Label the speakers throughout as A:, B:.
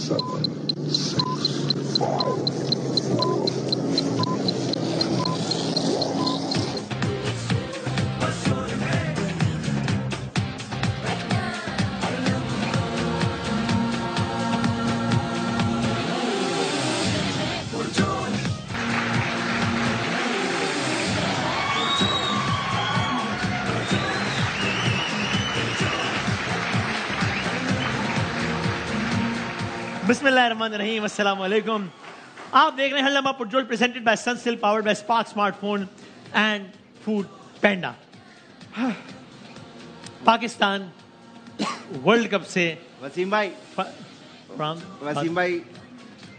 A: 7, 6, 5, 4.
B: बिस्मिल्लाहिर्रहमानिर्रहीम, अस्सलाम वालेकुम। आप देख रहे हैं हल्लमा पुरजोल presented by Sunsilk powered by Spark smartphone and foodpanda. Pakistan world cup से
C: वसीम भाई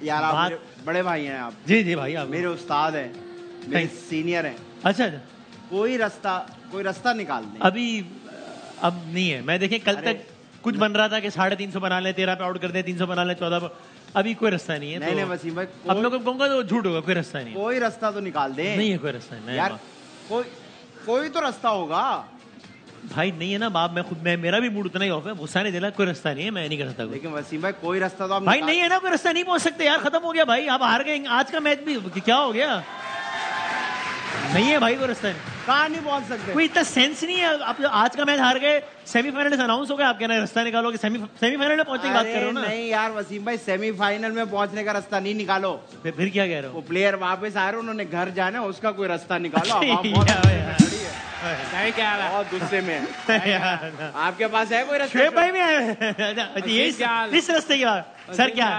C: यार आप मेरे बड़े भाई हैं आप।
B: जी जी भाई, आप
C: मेरे उस्ताद हैं, मेरे सीनियर हैं।
B: अच्छा,
C: कोई रास्ता निकाल दें।
B: अभी अब नहीं है। मैं देखें कल तक कुछ बन रहा था कि 350 बना ले, 13 पे आउट कर दे, 300 बना ले, 14 पे। अभी कोई रास्ता नहीं है।
C: नहीं वसीम भाई,
B: अब लोग कहूंगा तो झूठ होगा। कोई रास्ता नहीं,
C: कोई रास्ता तो निकाल दे।
B: नहीं है कोई रास्ता नहीं
C: यार, कोई तो रास्ता होगा
B: भाई। नहीं है ना बाप, मैं खुद मेरा भी मूड उतना ही ऑफ है। गुस्सा नहीं दिला, कोई रास्ता नहीं है, मैं नहीं कर सकता।
C: लेकिन वसीम भाई कोई रास्ता तो आप
B: भाई नहीं है ना, कोई रास्ता नहीं पहुंच सकते यार। खत्म हो गया भाई, आप हार गए। आज का मैच भी क्या हो गया? नहीं है भाई कोई रास्ता नहीं।
C: कहाँ नहीं पहुंच सकते?
B: कोई इतना सेंस नहीं है। आप आज का मैच हार गए, सेमीफाइनल से अनाउंस हो गया, आप कहना रास्ता निकालोगे। सेमीफाइनल में पहुंचने की बात कर रहे हो ना?
C: नहीं यार वसीम भाई, सेमीफाइनल में पहुंचने का रास्ता नहीं निकालो।
B: फिर क्या कह रहे हो?
C: वो प्लेयर वापस आ रहे हैं, उन्होंने घर जाना, उसका कोई रास्ता निकालो। बहुत गुस्से में आपके पास है कोई रास्ता?
B: शुएब भाई भी इस रास्ते की बात। सर क्या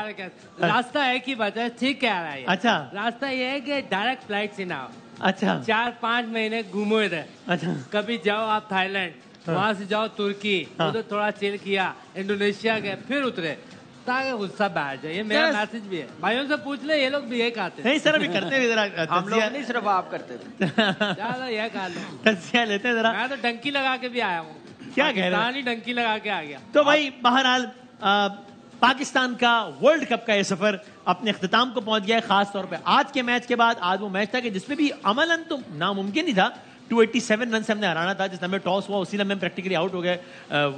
D: रास्ता है कि बता? ठीक कह रहा है।
B: अच्छा,
D: रास्ता ये है कि डायरेक्ट फ्लाइट से ना आओ।
B: अच्छा,
D: 4-5 महीने घूमो इधर।
B: अच्छा,
D: कभी जाओ आप थाईलैंड, वहाँ से जाओ तुर्की, उधर थोड़ा चिल किया, इंडोनेशिया गए, फिर उतरे, ताकि गुस्सा बैठ जाए। ये मेरा मैसेज भी है। भाइयों से पूछ ले, ये लोग भी ये कहते हैं।
B: नहीं सर, अभी करते हैं जरा।
C: हम लोग नहीं, सिर्फ आप करते थे।
D: ज्यादा यह कह लो,
B: तस्या लेते हैं जरा।
D: मैं तो डंकी लगा के भी आया हूँ।
B: क्या कह रहे
D: हैं? डंकी लगा के आ गया।
B: तो भाई बहरहाल पाकिस्तान का वर्ल्ड कप का ये सफर अपने अख्तिताम को पहुंच गया है। खास तौर पे आज के मैच के बाद। आज वो मैच था कि जिसमें भी अमलन तो नामुमकिन ही था। 287 रन से हमने हराना था। जिस लम्बे टॉस हुआ उसी लम्बे हम प्रैक्टिकली आउट हो गए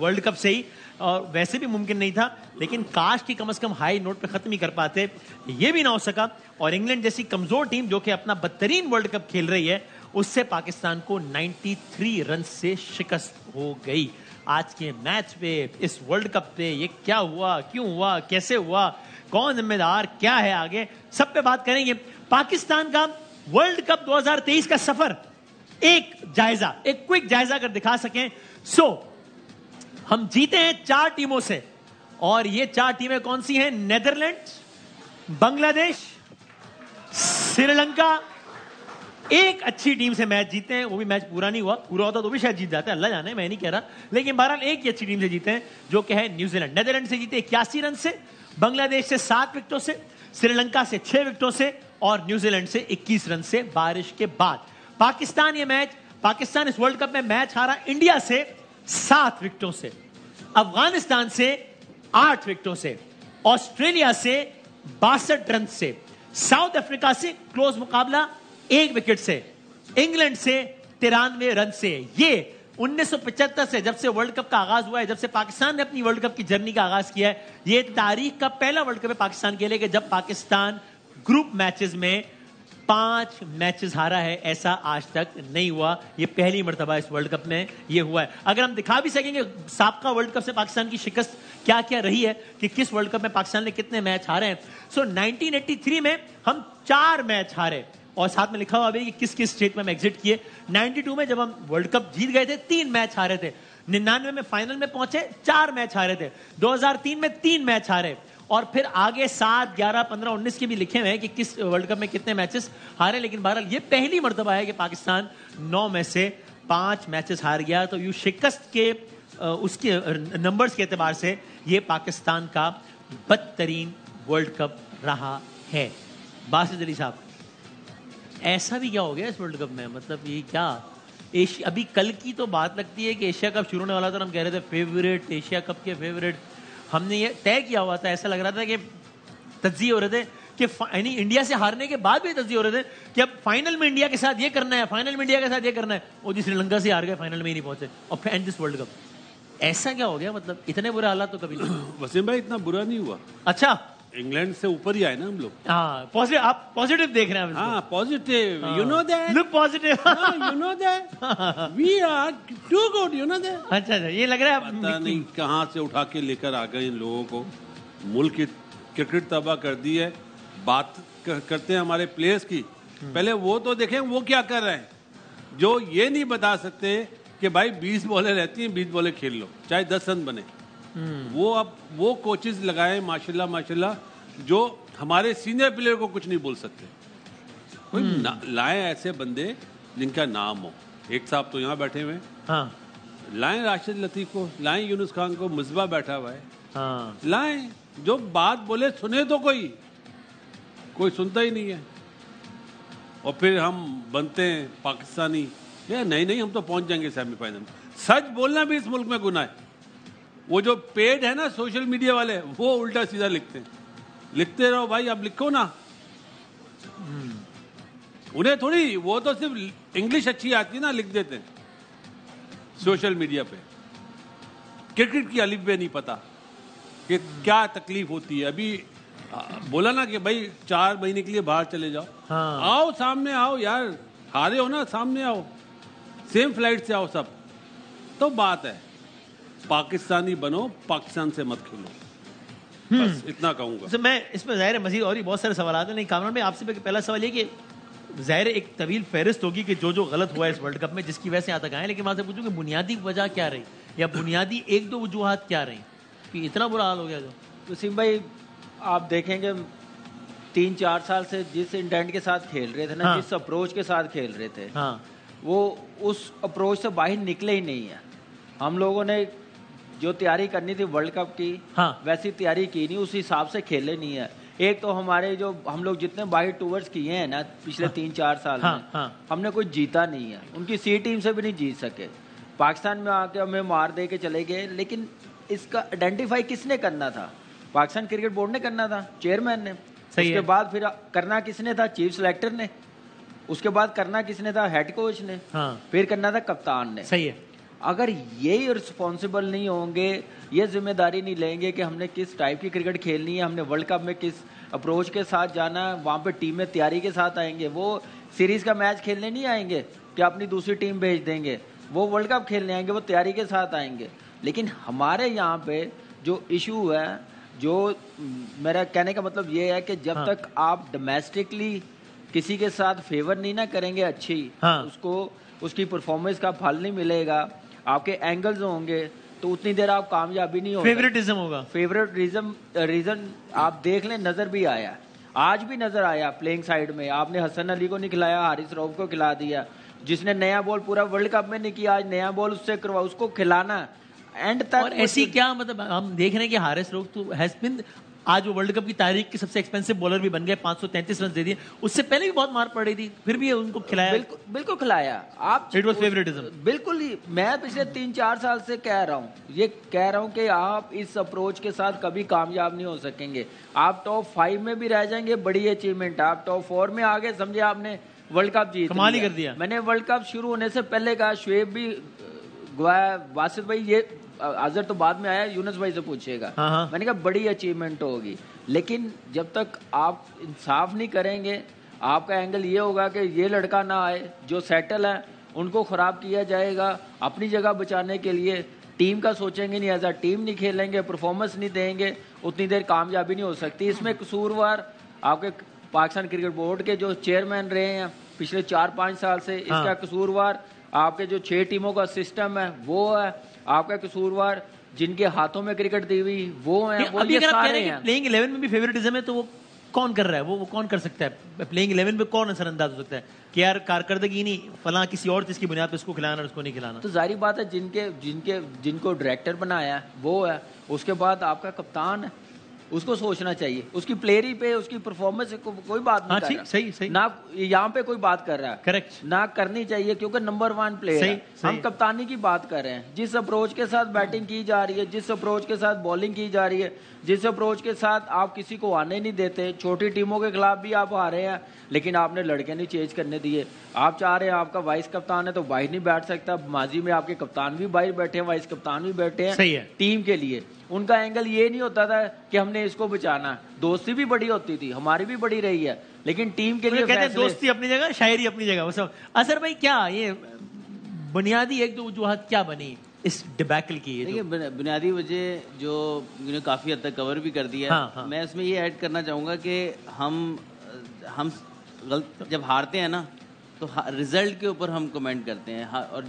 B: वर्ल्ड कप से ही, और वैसे भी मुमकिन नहीं था। लेकिन काश की कम से कम हाई नोट पे खत्म ही कर पाते। ये भी ना हो सका, और इंग्लैंड जैसी कमजोर टीम जो कि अपना बदतरीन वर्ल्ड कप खेल रही है, उससे पाकिस्तान को 93 रन से शिकस्त हो गई। आज के मैच पे, इस वर्ल्ड कप पे ये क्या हुआ, क्यों हुआ, कैसे हुआ, कौन जिम्मेदार, क्या है आगे, सब पे बात करेंगे। पाकिस्तान का वर्ल्ड कप 2023 का सफर, एक जायजा, एक क्विक जायजा अगर दिखा सकें। हम जीते हैं 4 टीमों से, और ये 4 टीमें कौन सी हैं? नेदरलैंड्स, बांग्लादेश, श्रीलंका। एक अच्छी टीम से मैच जीते हैं, वो भी मैच पूरा नहीं हुआ। पूरा होता तो भी शायद जीत जाते, अल्लाह जाने, मैं नहीं कह रहा। लेकिन बहरहाल एक ही अच्छी टीम से जीते हैं, जो कि है न्यूजीलैंड। नेदरलैंड से जीते 81 रन से, बांग्लादेश से 7 विकेटों से, श्रीलंका से 6 विकेटों से, और न्यूजीलैंड से 21 रन से बारिश के बाद। पाकिस्तान इस वर्ल्ड कप में मैच हारा इंडिया से 7 विकेटों से, अफगानिस्तान से 8 विकेटों से, ऑस्ट्रेलिया से 62 रन से, साउथ अफ्रीका से क्लोज मुकाबला 1 विकेट से, इंग्लैंड से 93 रन से। ये 1975 से, जब से वर्ल्ड कप का आगाज हुआ है, जब से पाकिस्तान ने अपनी वर्ल्ड कप की जर्नी का आगाज किया है, ये तारीख का पहला वर्ल्ड कप है पाकिस्तान के लिए कि जब पाकिस्तान ग्रुप मैचेस में 5 मैचेस हारा है। ऐसा आज तक नहीं हुआ, ये पहली मर्तबा इस वर्ल्ड कप में ये हुआ है। अगर हम दिखा भी सकेंगे साबका वर्ल्ड कप से पाकिस्तान की शिकस्त क्या क्या रही है, कि किस वर्ल्ड कप में पाकिस्तान ने कितने मैच हारे हैं। 1983 में हम 4 मैच हारे, और साथ में लिखा हुआ है कि किस किस स्टेट में हम एग्जिट किए। 92 में जब हम वर्ल्ड कप जीत गए थे, 3 मैच हारे थे। 99 में फाइनल में पहुंचे, 4 मैच हारे थे। 2003 में 3 मैच हारे, और फिर आगे 7, 11, 15, 19 के भी लिखे हुए हैं कि किस वर्ल्ड कप में कितने मैचेस हारे। लेकिन बहरहाल ये पहली मर्तबा है कि पाकिस्तान 9 में से 5 मैचेस हार गया। तो यू शिकस्त के उसके नंबर्स के एतबार से ये पाकिस्तान का बदतरीन वर्ल्ड कप रहा है। बासित अली साहब, ऐसा भी क्या हो गया इस वर्ल्ड कप में? मतलब ये क्या एशिया, अभी कल की तो बात लगती है कि एशिया कप शुरू होने वाला था, हम कह रहे थे फेवरेट, एशिया कप के फेवरेट। हमने ये तय किया हुआ था, ऐसा लग रहा था कि तज्जिए हो रहे थे कि यानी इंडिया से हारने के बाद भी तज्जिए हो रहे थे कि अब फाइनल में इंडिया के साथ ये करना है, फाइनल में इंडिया के साथ ये करना है। वो जी श्रीलंका से हार गए, फाइनल में ही नहीं पहुंचे, और एंड दिस वर्ल्ड कप। ऐसा क्या हो गया? मतलब इतने बुरे हालात तो कभी नहीं।
E: वसीम भाई इतना बुरा नहीं हुआ।
B: अच्छा,
A: इंग्लैंड से ऊपर ही आए ना हम लोग।
B: हाँ पॉजिटिव, आप पॉजिटिव देख रहे हैं।
A: हाँ positive, you know that,
B: look positive.
A: You know that we are too good, you know that.
B: अच्छा ये लग रहा है
A: पता नहीं कहाँ से उठा के लेकर आ गए इन लोगों को, मुल्क की क्रिकेट तबाह कर दी है। बात करते हैं हमारे प्लेयर्स की, पहले वो तो देखें वो क्या कर रहे हैं, जो ये नहीं बता सकते कि भाई 20 बॉलें रहती हैं, 20 बॉलें खेल लो चाहे 10 रन बने। वो अब वो कोचेस लगाए माशाल्लाह माशाल्लाह, जो हमारे सीनियर प्लेयर को कुछ नहीं बोल सकते। कोई लाए ऐसे बंदे जिनका नाम हो। एक साहब तो यहाँ बैठे हुए हैं,
B: हाँ
A: लाएं राशिद लतीफ को, लाएं यूनुस खान को, मुस्बा बैठा हुआ है,
B: हाँ
A: लाएं जो बात बोले सुने तो कोई सुनता ही नहीं है। और फिर हम बनते हैं पाकिस्तानी, या नहीं हम तो पहुंच जाएंगे सेमीफाइनल में। सच बोलना भी इस मुल्क में गुनाह है। वो जो पेड है ना सोशल मीडिया वाले, वो उल्टा सीधा लिखते हैं। लिखते रहो भाई, अब लिखो ना। उन्हें थोड़ी, वो तो सिर्फ इंग्लिश अच्छी आती है ना, लिख देते हैं सोशल मीडिया पे। क्रिकेट की अलिफ बे नहीं पता कि क्या तकलीफ होती है। अभी बोला ना कि भाई 4 महीने के लिए बाहर चले जाओ।
B: हाँ।
A: आओ सामने आओ यार, हारे हो ना, सामने आओ, सेम फ्लाइट से आओ सब। तो बात है पाकिस्तानी बनो, पाकिस्तान से मत खेलो, बस इतना कहूंगा।
B: तो मैं इसमें ज़ाहिर है मजीद और भी बहुत सारे सवाल आते हैं। नहीं कामरान भाई, आपसे पहला सवाल ये कि ज़ाहिर है एक तवील फहरिस्त होगी कि जो गलत हुआ है इस वर्ल्ड कप में, जिसकी वजह से यहाँ तक आए, लेकिन वहाँ से पूछूं कि बुनियादी वजह क्या रही, या बुनियादी 1-2 वजूहात क्या रही कि इतना बुरा हाल हो गया? जो
C: वसीम भाई आप देखेंगे 3-4 साल से जिस इंटेंट के साथ खेल रहे थे ना,
B: हाँ।
C: जिस अप्रोच के साथ खेल रहे थे,
B: हाँ
C: वो उस अप्रोच से बाहर निकले ही नहीं है। हम लोगों ने जो तैयारी करनी थी वर्ल्ड कप की,
B: हाँ।
C: वैसी तैयारी की नहीं, उस हिसाब से खेले नहीं है। एक तो हमारे जो हम लोग जितने बाहर टूर्स किए हैं ना पिछले 3-4 साल
B: हाँ,
C: में,
B: हाँ।
C: हमने कोई जीता नहीं है। उनकी सी टीम से भी नहीं जीत सके। पाकिस्तान में आके हमें मार दे के चले गए, लेकिन इसका आइडेंटिफाई किसने करना था? पाकिस्तान क्रिकेट बोर्ड ने करना था, चेयरमैन ने।
B: सही
C: उसके
B: है।
C: बाद फिर करना किसने था? चीफ सिलेक्टर ने। उसके बाद करना किसने था? हेड कोच ने।
B: हाँ।
C: फिर करना था कप्तान ने।
B: सही है।
C: अगर यही रिस्पॉन्सिबल नहीं होंगे, ये जिम्मेदारी नहीं लेंगे कि हमने किस टाइप की क्रिकेट खेलनी है, हमने वर्ल्ड कप में किस अप्रोच के साथ जाना है, वहाँ पे टीमें तैयारी के साथ आएंगे। वो सीरीज का मैच खेलने नहीं आएंगे कि अपनी दूसरी टीम भेज देंगे, वो वर्ल्ड कप खेलने आएंगे, वो तैयारी के साथ आएंगे। लेकिन हमारे यहाँ पे जो इशू है, जो मेरा कहने का मतलब ये है कि जब तक आप डोमेस्टिकली किसी के साथ फेवर नहीं ना करेंगे अच्छी, उसको उसकी परफॉर्मेंस का फल नहीं मिलेगा, आपके एंगल्स होंगे, तो उतनी देर आप कामयाबी नहीं होगा।
B: फेवरेटिज्म होगा।
C: फेवरेटिज्म रीजन आप देख लें, नजर भी आया, आज भी नजर आया प्लेइंग साइड में। आपने हसन अली को नहीं खिलाया, हारिस रऊफ को खिला दिया। जिसने नया बॉल पूरा वर्ल्ड कप में नहीं किया, आज नया बॉल उससे करवा, उसको खिलाना एंड तक।
B: और ऐसी क्या मतलब हम देख रहे हैं कि हारिस रऊफ तो हैज बीन, आज वो वर्ल्ड कप की तारीख के सबसे एक्सपेंसिव बॉलर भी बन गए, 533 रन दे दिए। उससे पहले भी बहुत मार पड़ रही थी, फिर भी उनको खिलाया।
C: बिल्कुल खिलाया। आप
B: इट वाज फेवरेटिज्म।
C: बिल्कुल ही, मैं पिछले 3-4 साल से कह रहा हूँ, ये कह रहा हूँ कि आप इस अप्रोच के साथ कभी कामयाब नहीं हो सकेंगे। आप टॉप 5 में भी रह जाएंगे, बड़ी अचीवमेंट। आप टॉप 4 में आ गए, समझे आपने वर्ल्ड कप जीत
B: कमाल ही कर दिया।
C: मैंने वर्ल्ड कप शुरू होने से पहले कहा, शुएब भी गवाया, वासिफ भाई, ये अजहर तो बाद में आया, यूनुस भाई से पूछिएगा।
B: हाँ।
C: मैंने कहा बड़ी अचीवमेंट होगी, लेकिन जब तक आप इंसाफ नहीं करेंगे, आपका एंगल ये होगा कि ये लड़का ना आए, जो सेटल है उनको खराब किया जाएगा। अपनी जगह बचाने के लिए टीम का सोचेंगे नहीं, एज अ टीम नहीं खेलेंगे, परफॉर्मेंस नहीं देंगे, उतनी देर कामयाबी नहीं हो सकती। इसमें कसूरवार आपके पाकिस्तान क्रिकेट बोर्ड के जो चेयरमैन रहे हैं पिछले 4-5 साल से, इसका कसूरवार आपके जो 6 टीमों का सिस्टम है वो है, आपका कसूरवार जिनके हाथों में क्रिकेट दी हुई वो है, वो ये सारे हैं।
B: प्लेइंग 11 में भी फेवरेटिज्म है, तो वो कौन कर रहा है? वो कौन कर सकता है? प्लेइंग 11 में कौन असरअंदाज हो सकता है कि यार कारकर्दगी नहीं, फला किसी और चीज की बुनियाद पे उसको खिलाना, उसको नहीं खिलाना?
C: तो जाहिर बात है जिनको डायरेक्टर बनाया है वो है, उसके बाद आपका कप्तान है, उसको सोचना चाहिए। उसकी प्लेयरी पे, उसकी परफॉर्मेंस को कोई बात नहीं कर रहा।
B: सही
C: ना यहाँ पे कोई बात कर रहा है,
B: करेक्ट,
C: ना करनी चाहिए, क्योंकि नंबर 1 प्लेयर है। हम कप्तानी की बात कर रहे हैं। जिस अप्रोच के साथ बैटिंग की जा रही है, जिस अप्रोच के साथ बॉलिंग की जा रही है, जिस अप्रोच के साथ आप किसी को आने नहीं देते, छोटी टीमों के खिलाफ भी आप हारे हैं, लेकिन आपने लड़के नहीं चेंज करने दिए। आप चाह रहे हैं आपका वाइस कप्तान है तो बाहर नहीं बैठ सकता, माजी में आपके कप्तान भी बाहर बैठे हैं, वाइस कप्तान भी बैठे हैं टीम के लिए, उनका एंगल ये नहीं होता था कि हमने इसको बचाना। दोस्ती भी बड़ी होती थी, हमारी भी बड़ी रही है, लेकिन टीम के लिए
B: कहते हैं दोस्ती अपनी जगह, शायरी अपनी जगह। वो सब असर भाई क्या ये बुनियादी एक दो वजूहत क्या बनी इस डिबैकल की?
E: देखिए बुनियादी वजह जो काफी हद तक कवर भी कर दिया।
B: हाँ।
E: मैं इसमें ये ऐड करना चाहूंगा कि हम जब हारते हैं ना तो रिजल्ट के ऊपर हम कमेंट करते हैं, और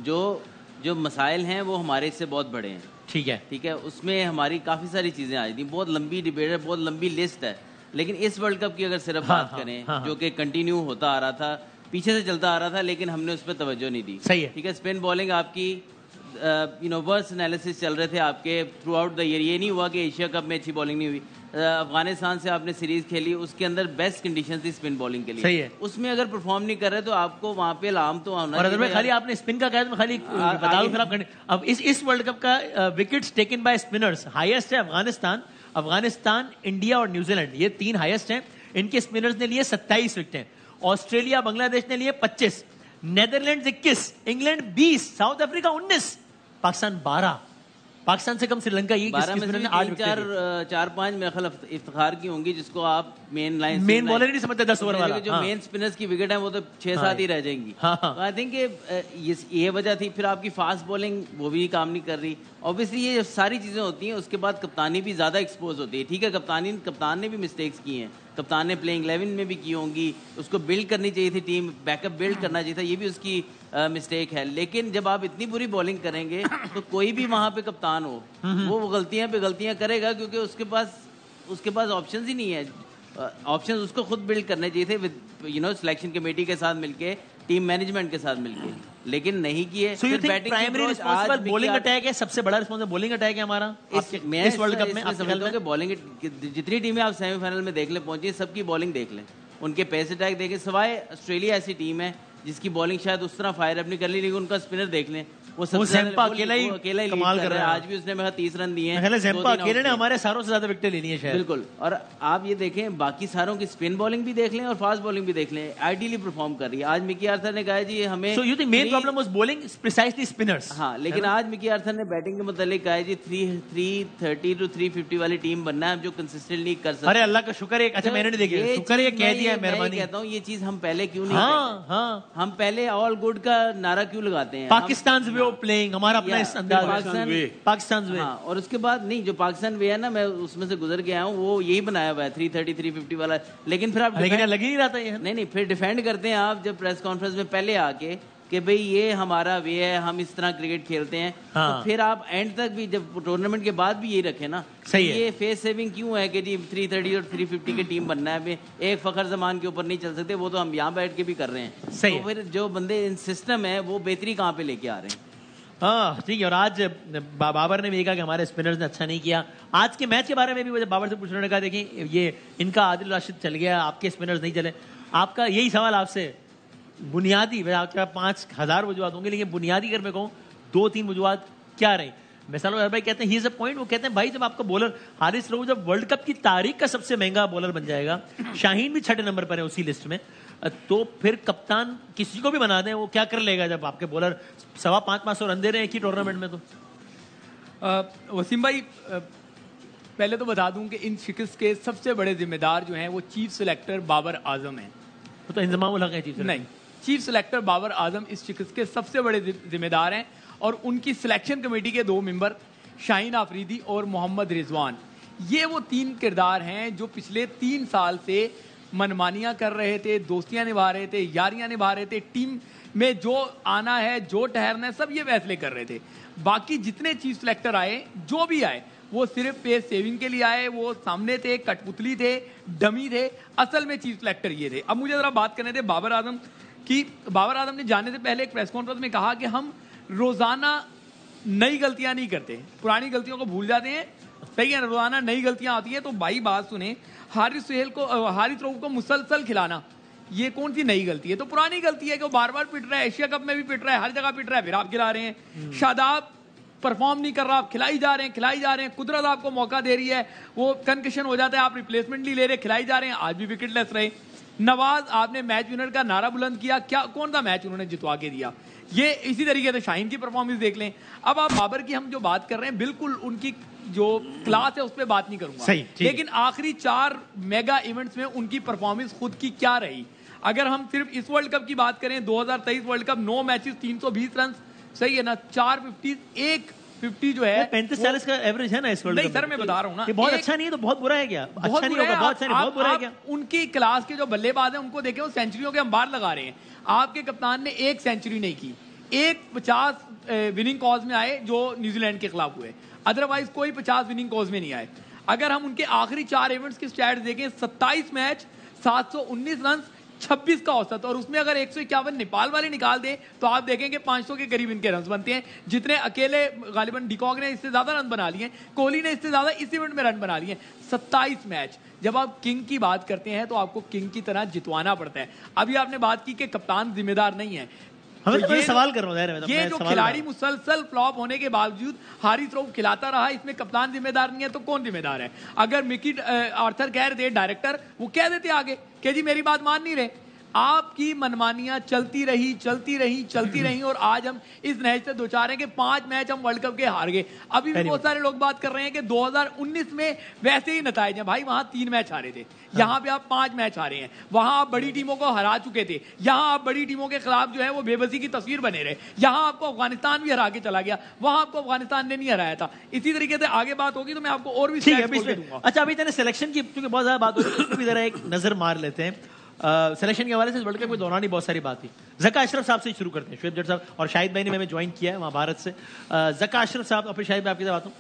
E: जो मसाइल हैं वो हमारे से बहुत बड़े हैं। ठीक है, उसमें हमारी काफ़ी सारी चीज़ें आ जाती, बहुत लंबी डिबेट है, बहुत लंबी लिस्ट है। लेकिन इस वर्ल्ड कप की अगर सिर्फ बात करें, जो कि कंटिन्यू होता आ रहा था, पीछे से चलता आ रहा था, लेकिन हमने उस पर तवज्जो नहीं दी।
B: सही है,
E: ठीक है। स्पिन बॉलिंग आपकी वर्स एनालिसिस चल रहे थे आपके थ्रू आउट द ईयर। ये नहीं हुआ कि एशिया कप में अच्छी बॉलिंग नहीं हुई। अफगानिस्तान से आपने सीरीज खेली, उसके अंदर बेस्ट कंडीशन थी स्पिन बॉलिंग के लिए।
B: सही है।
E: उसमें अगर परफॉर्म नहीं कर रहे तो आपको वहां पे अलार्म तो आना
B: और अगर खाली आपने स्पिन का कहा तो खाली बता दूं, फिर आप अब इस वर्ल्ड कप का wickets taken by spinners highest है अफगानिस्तान, इंडिया और न्यूजीलैंड, ये 3 हाईएस्ट हैं। इनके स्पिनर्स ने लिए 27 विकेटें। ऑस्ट्रेलिया बांग्लादेश ने लिए 25, Netherlands 21, England 20, south Africa 19, Pakistan 12। Pakistan से कम श्रीलंका, ये
E: 12 में से 4-5 मेरे ख्याल इफ्तिखार की होंगी, जिसको आप मेन
B: बॉलर नहीं समझते 10 ओवर वाला।
E: जो मेन स्पिनर्स की विकेट है वो तो 6-7 ही रह जाएंगी। आई थिंक ये वजह थी। फिर आपकी फास्ट बॉलिंग वो भी काम नहीं कर रही। ऑब्वियसली ये सारी चीजें होती हैं। उसके बाद कप्तानी भी ज्यादा एक्सपोज होती है। ठीक है, कप्तान ने भी मिस्टेक्स की हैं, कप्तान ने प्लेइंग 11 में भी की होंगी, उसको बिल्ड करनी चाहिए थी, टीम बैकअप बिल्ड करना चाहिए था, ये भी उसकी मिस्टेक है। लेकिन जब आप इतनी बुरी बॉलिंग करेंगे तो कोई भी वहां पे कप्तान हो वो गलतियां पे गलतियां करेगा, क्योंकि उसके पास ऑप्शंस ही नहीं है। ऑप्शंस उसको खुद बिल्ड करने चाहिए थे विद सिलेक्शन कमेटी के साथ मिलके, टीम मैनेजमेंट के साथ मिलके, लेकिन नहीं किए।
B: So you think primary responsible bowling attack है, सबसे बड़ा रिस्पॉन्सिबल बॉलिंग अटैक है हमारा इस वर्ल्ड कप में? आप समझते हैं
E: बॉलिंग जितनी टीमें आप सेमीफाइनल में देख ले पहुंची, सबकी बॉलिंग देख लें, उनके पेस अटैक देखें, सिवाय ऑस्ट्रेलिया ऐसी टीम है जिसकी बॉलिंग शायद उस तरह फायर अप नहीं कर ली, लेकिन उनका स्पिनर देख लें, वो
B: ज़ेम्पा अकेला ही कमाल कर रहा है।
E: आज भी उसने मेरा 30 रन दिए
B: हैं। ज़ेम्पा अकेले ने हमारे सारों से ज्यादा विकेट ले ली है शायद।
E: बिल्कुल। और आप ये देखें, बाकी सारों की स्पिन बॉलिंग भी देख लें और फास्ट बॉलिंग भी देख लें, आइडियली परफॉर्म कर रही है। आज मिकी आर्थर ने कहा जी हमें
B: so you think main problem was bowling precisely spinners.
E: हाँ, लेकिन आज मिकी आर्थर ने बैटिंग के मुतालिक कहा जी 330 to 350 वाली टीम बनना है जो कंसिस्टेंटली कर सकते।
B: अरे अल्लाह का शुक्र है, अच्छा मैंने नहीं देखी, शुक्र है कह दिया, मेहरबानी
E: कहता हूँ। ये चीज हम पहले क्यों नहीं कहते? हम पहले ऑल गुड का नारा क्यों लगाते हैं?
B: पाकिस्तान वे ऑफ प्लेइंग, हमारा अपना अंदाज पाकिस्तान वे।
E: हाँ, और उसके बाद नहीं, जो पाकिस्तान वे है ना, मैं उसमें से गुजर के आया हूँ, वो यही बनाया हुआ है 330 350 वाला। लेकिन फिर आप
B: लग ही नहीं रहा था ये।
E: नहीं, फिर डिफेंड करते हैं आप जब प्रेस कॉन्फ्रेंस में पहले आके कि भाई ये हमारा वे है, हम इस तरह क्रिकेट खेलते हैं। तो फिर आप एंड तक भी जब टूर्नामेंट के बाद भी यही रखें ना।
B: सही है।
E: ये फेस सेविंग क्यों है कि जी 330 और 350 की टीम बनना है, एक फखर जमान के ऊपर नहीं चल सकते, वो तो हम यहाँ बैठ के भी कर रहे हैं।
B: सही
E: तो फिर जो बंदे इन सिस्टम है वो बेहतरी कहाँ पे लेके आ रहे हैं?
B: हाँ ठीक है। और आज बाबर ने भी कहा कि हमारे स्पिनर्स ने अच्छा नहीं किया। आज के मैच के बारे में भी बाबर से पूछने ने कहा देखिए ये इनका आदिल राशिद चल गया, आपके स्पिनर्स नहीं चले। आपका यही सवाल आपसे, बुनियादी आपके पास 5000 वजूहत होंगे, लेकिन बुनियादी अगर मैं कहूँ 2-3 वजूहत क्या रही? मिसाल भाई कहते हैं ही इज अ पॉइंट, वो कहते हैं भाई जब आपका बॉलर हारिस रऊफ जब वर्ल्ड कप की तारीख का सबसे महंगा बॉलर बन जाएगा, शाहीन भी 6ठे नंबर पर है उसी लिस्ट में, तो फिर कप्तान किसी को भी बना दें वो क्या कर लेगा जब आपके बॉलर 550 रन दे रहे हैं एक ही टूर्नामेंट में? तो
F: वसीम भाई पहले तो बता दूं कि इन शिकस्त के सबसे बड़े जिम्मेदार जो हैं वो चीफ सिलेक्टर बाबर आजम हैं।
B: तो इंजमाम उल हक है चीफ सिलेक्टर?
F: नहीं, चीफ सिलेक्टर बाबर आजम इस शिकस्त के सबसे बड़े जिम्मेदार हैं, और उनकी सिलेक्शन कमेटी के 2 मेंबर शाहीन आफरीदी और मोहम्मद रिजवान, ये वो 3 किरदार हैं जो पिछले 3 साल से मनमानियां कर रहे थे, दोस्तियां निभा रहे थे, यारियां निभा रहे थे, टीम में जो आना है जो ठहरना है सब ये फैसले कर रहे थे। बाकी जितने चीफ सिलेक्टर आए, जो भी आए, वो सिर्फ पेस सेविंग के लिए आए, वो सामने थे, कठपुतली थे, डमी थे, असल में चीफ सिलेक्टर ये थे। अब मुझे जरा बात करने थे बाबर आजम की। बाबर आजम ने जाने से पहले एक प्रेस कॉन्फ्रेंस में कहा कि हम रोजाना नई गलतियां नहीं करते, पुरानी गलतियों को भूल जाते हैं। सही है, रोजाना नई गलतियां आती है। तो भाई बात सुने, हारिस रऊफ को मुसलसल खिलाना ये कौन सी नई गलती है? तो पुरानी गलती है कि वो बार बार पिट रहा है, एशिया कप में भी पिट रहा है, हर जगह पिट रहा है, फिर आप खिला रहे हैं। शादाब परफॉर्म नहीं कर रहा, आप खिलाई जा रहे हैं। कुदरत आपको मौका दे रही है, वो कनकशन हो जाता है, आप रिप्लेसमेंट नहीं ले रहे, खिलाई जा रहे हैं, आज भी विकेटलेस रहे। नवाज, आपने मैच विनर का नारा बुलंद किया, क्या कौन सा मैच उन्होंने जितवा के दिया? ये इसी तरीके से शाहीन की परफॉर्मेंस देख लें। अब आप बाबर की हम जो बात कर रहे हैं, बिल्कुल उनकी जो क्लास है उस पर बात नहीं करूंगा,
B: सही,
F: लेकिन आखिरी 4 मेगा इवेंट्स में उनकी परफॉर्मेंस खुद की क्या रही। अगर हम सिर्फ इस वर्ल्ड कप की बात करें, 2023 वर्ल्ड कप, 9 मैचेस 320 रन, सही है ना, 4 50, 150 जो है
B: 35-40 का एवरेज है ना इस वर्ल्ड
F: नहीं सर, मैं बता रहा हूँ ना,
B: बहुत अच्छा नहीं है तो बहुत बुरा है क्या? अच्छा नहीं होगा, बहुत अच्छा नहीं, बहुत बुरा है क्या?
F: उनकी क्लास के जो बल्लेबाज हैं उनको देखें, वो सेंचुरियों के अंबार लगा रहे हैं। आपके कप्तान ने 1 सेंचुरी नहीं की, 50 विनिंग कॉज में आए जो न्यूजीलैंड के खिलाफ हुए, अदरवाइज कोई 50 विनिंग कॉज में नहीं आए। अगर हम उनके आखिरी 4 इवेंट्स के स्टैट्स देखें, 27 मैच, 719 रन, 26 का औसत, और उसमें अगर 151 नेपाल वाले निकाल दें तो आप देखेंगे 500 के करीब इनके रन बनते हैं, जितने अकेले गालिबन डिकॉक ने इससे ज्यादा रन बना लिए, कोहली ने इससे ज्यादा इस इवेंट में रन बना लिए। 27 मैच। जब आप किंग की बात करते हैं तो आपको किंग की तरह जितवाना पड़ता है। अभी आपने बात की कि कप्तान जिम्मेदार नहीं है,
B: तो ये सवाल कर रहा हूं,
F: ये जो खिलाड़ी मुसलसल फ्लॉप होने के बावजूद हारिस रऊफ खिलाता रहा, इसमें कप्तान जिम्मेदार नहीं है तो कौन जिम्मेदार है? अगर मिकी आर्थर कह रहे थे डायरेक्टर, वो कह देते आगे कि जी मेरी बात मान नहीं रहे। आपकी मनमानियां चलती रही और आज हम इस नहज से दो चार हैं कि 5 मैच हम वर्ल्ड कप के हार गए। अभी भी बहुत सारे लोग बात कर रहे हैं कि 2019 में वैसे ही नताइज हैं। भाई वहां 3 मैच हारे थे, यहाँ पे आप 5 मैच हारे हैं। वहां आप बड़ी टीमों को हरा चुके थे, यहाँ आप बड़ी टीमों के खिलाफ जो है वो बेबसी की तस्वीर बने रहे। यहाँ आपको अफगानिस्तान भी हरा के चला गया, वहां आपको अफगानिस्तान ने नहीं हराया था। इसी तरीके से आगे बात होगी तो मैं आपको और भी दूंगा।
B: अच्छा, अभी तेरे सिलेक्शन की क्योंकि बहुत ज्यादा बात हो रही है, जरा एक नजर मार लेते हैं। सिलेक्शन के हवाले से वर्ल्ड कप के दौरान ही बहुत सारी बात थी। जका अशरफ साहब से शुरू करते हैं, शुएब जट साहब और शाहिद भाई ने हमें ज्वाइन किया है वहाँ भारत से। जका अशरफ साहब, अपने शाहिद भाई आपकी बात हूँ,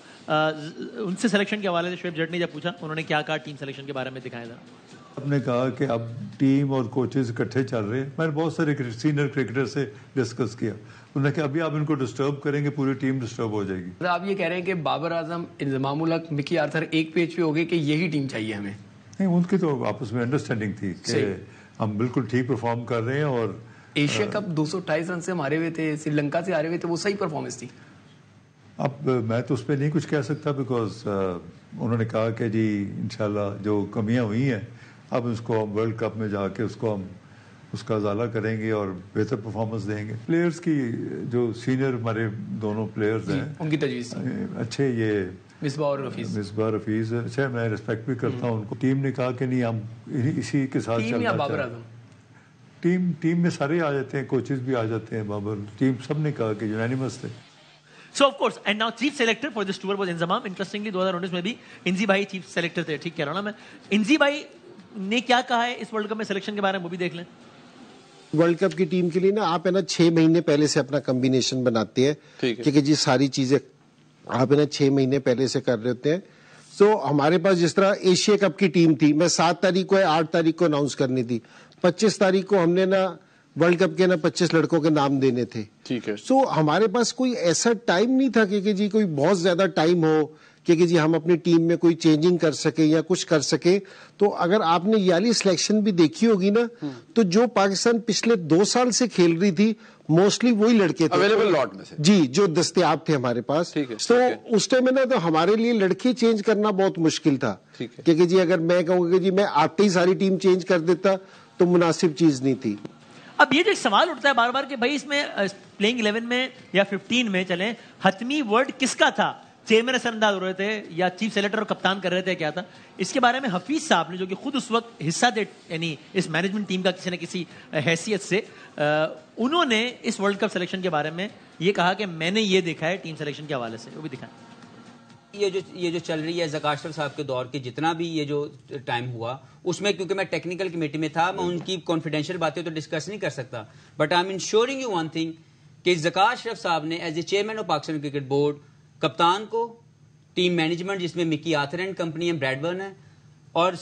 B: उनसे सिलेक्शन के हवाले से शुएब जट ने जब पूछा, उन्होंने क्या कहा टीम सिलेक्शन के बारे में, दिखाया था।
G: आपने कहा कि अब टीम और कोचेज इकट्ठे चल रहे हैं। मैंने बहुत सारे सीनियर क्रिकेटर से डिस्कस किया, उन्होंने कहा अभी आप इनको डिस्टर्ब करेंगे पूरी टीम डिस्टर्ब हो जाएगी।
H: आप ये कह रहे हैं कि बाबर आजम, इंजमाम उल हक, मिकी आर्थर एक पेज पे हो गए कि यही टीम चाहिए हमें?
G: नहीं, उनकी तो आपस में अंडरस्टैंडिंग थी कि हम बिल्कुल ठीक परफॉर्म कर रहे हैं। और
H: एशिया कप 228 रन से हम हारे हुए थे, श्रीलंका से हारे हुए थे, वो सही परफॉर्मेंस थी।
G: अब मैं तो उस पर नहीं कुछ कह सकता, बिकॉज उन्होंने कहा कि जी इंशाल्लाह जो कमियां हुई हैं अब उसको हम वर्ल्ड कप में जाके हम उसका उजाला करेंगे और बेहतर परफॉर्मेंस देंगे। प्लेयर्स की जो सीनियर हमारे दोनों प्लेयर्स हैं
H: उनकी तजवीज़
G: अच्छे, ये
H: मिसबाह और
G: रफीज अच्छा, मैं रिस्पेक्ट भी करता हूँ उनको। टीम ने कहा कि नहीं हम इसी के साथ चलना चाहते हैं। टीम में सारे आ जाते हैं, कोचेस भी आ जाते हैं, बाबर टीम सब ने कहा कि यूनानिमस थे।
B: So of course, and now chief selector for this tour was Inzamam. Interestingly 2019 में भी इंजी भाई चीफ सेलेक्टर थे, ठीक कह रहा हूँ ना मैं? इंजी भाई ने क्या कहा है इस वर्ल्ड कप में सिलेक्शन के बारे में, वो भी देख लें।
I: वर्ल्ड कप की टीम के लिए ना आप है ना 6 महीने पहले से अपना कॉम्बिनेशन बनाते हैं, क्योंकि जी सारी चीजें आप है ना 6 महीने पहले से कर रहे होते हैं। तो हमारे पास जिस तरह एशिया कप की टीम थी, मैं 7 तारीख को या 8 तारीख को अनाउंस करनी थी, 25 तारीख को हमने ना वर्ल्ड कप के ना 25 लड़कों के नाम देने थे।
J: ठीक है।
I: सो हमारे पास कोई ऐसा टाइम नहीं था कि जी कोई बहुत ज्यादा टाइम हो कि जी हम अपनी टीम में कोई चेंजिंग कर सके या कुछ कर सके। तो अगर आपने ये वाली सिलेक्शन भी देखी होगी ना, तो जो पाकिस्तान पिछले 2 साल से खेल रही थी मोस्टली वही लड़के थे
J: अवेलेबल लॉट में से,
I: जी, जो दस्तयाब थे हमारे पास। तो उस टाइम में ना तो हमारे लिए लड़के चेंज करना बहुत मुश्किल था, क्योंकि जी अगर मैं कहूँगा कि जी मैं आते ही सारी टीम चेंज कर देता तो मुनासिब चीज नहीं थी।
B: अब ये जो एक सवाल उठता है बार बार कि भाई इसमें प्लेइंग 11 में या 15 में चले, हतमी वर्ड किसका था? चेयरमैन असरअंदाज हो रहे थे या चीफ सेलेक्टर और कप्तान कर रहे थे, क्या था? इसके बारे में हफीज साहब ने, जो कि खुद उस वक्त हिस्सा थे यानी इस मैनेजमेंट टीम का किसी न किसी हैसियत से, उन्होंने इस वर्ल्ड कप सिलेक्शन के बारे में ये कहा कि मैंने ये देखा है टीम सिलेक्शन के हवाले से, वो भी दिखाएं।
K: ये जो चल रही है जका अशरफ साहब के दौर के जितना भी ये जो टाइम हुआ उसमें, क्योंकि मैं टेक्निकल कमेटी में था, मैं उनकी कॉन्फिडेंशियल बातें तो डिस्कस नहीं कर सकता, but I am ensuring you one thing कि जका अशरफ साहब ने as a chairman of Pakistan cricket board, कप्तान को, टीम मैनेजमेंट जिसमें मिकी आर्थर एंड कंपनी है, ब्रैडबर्न है, और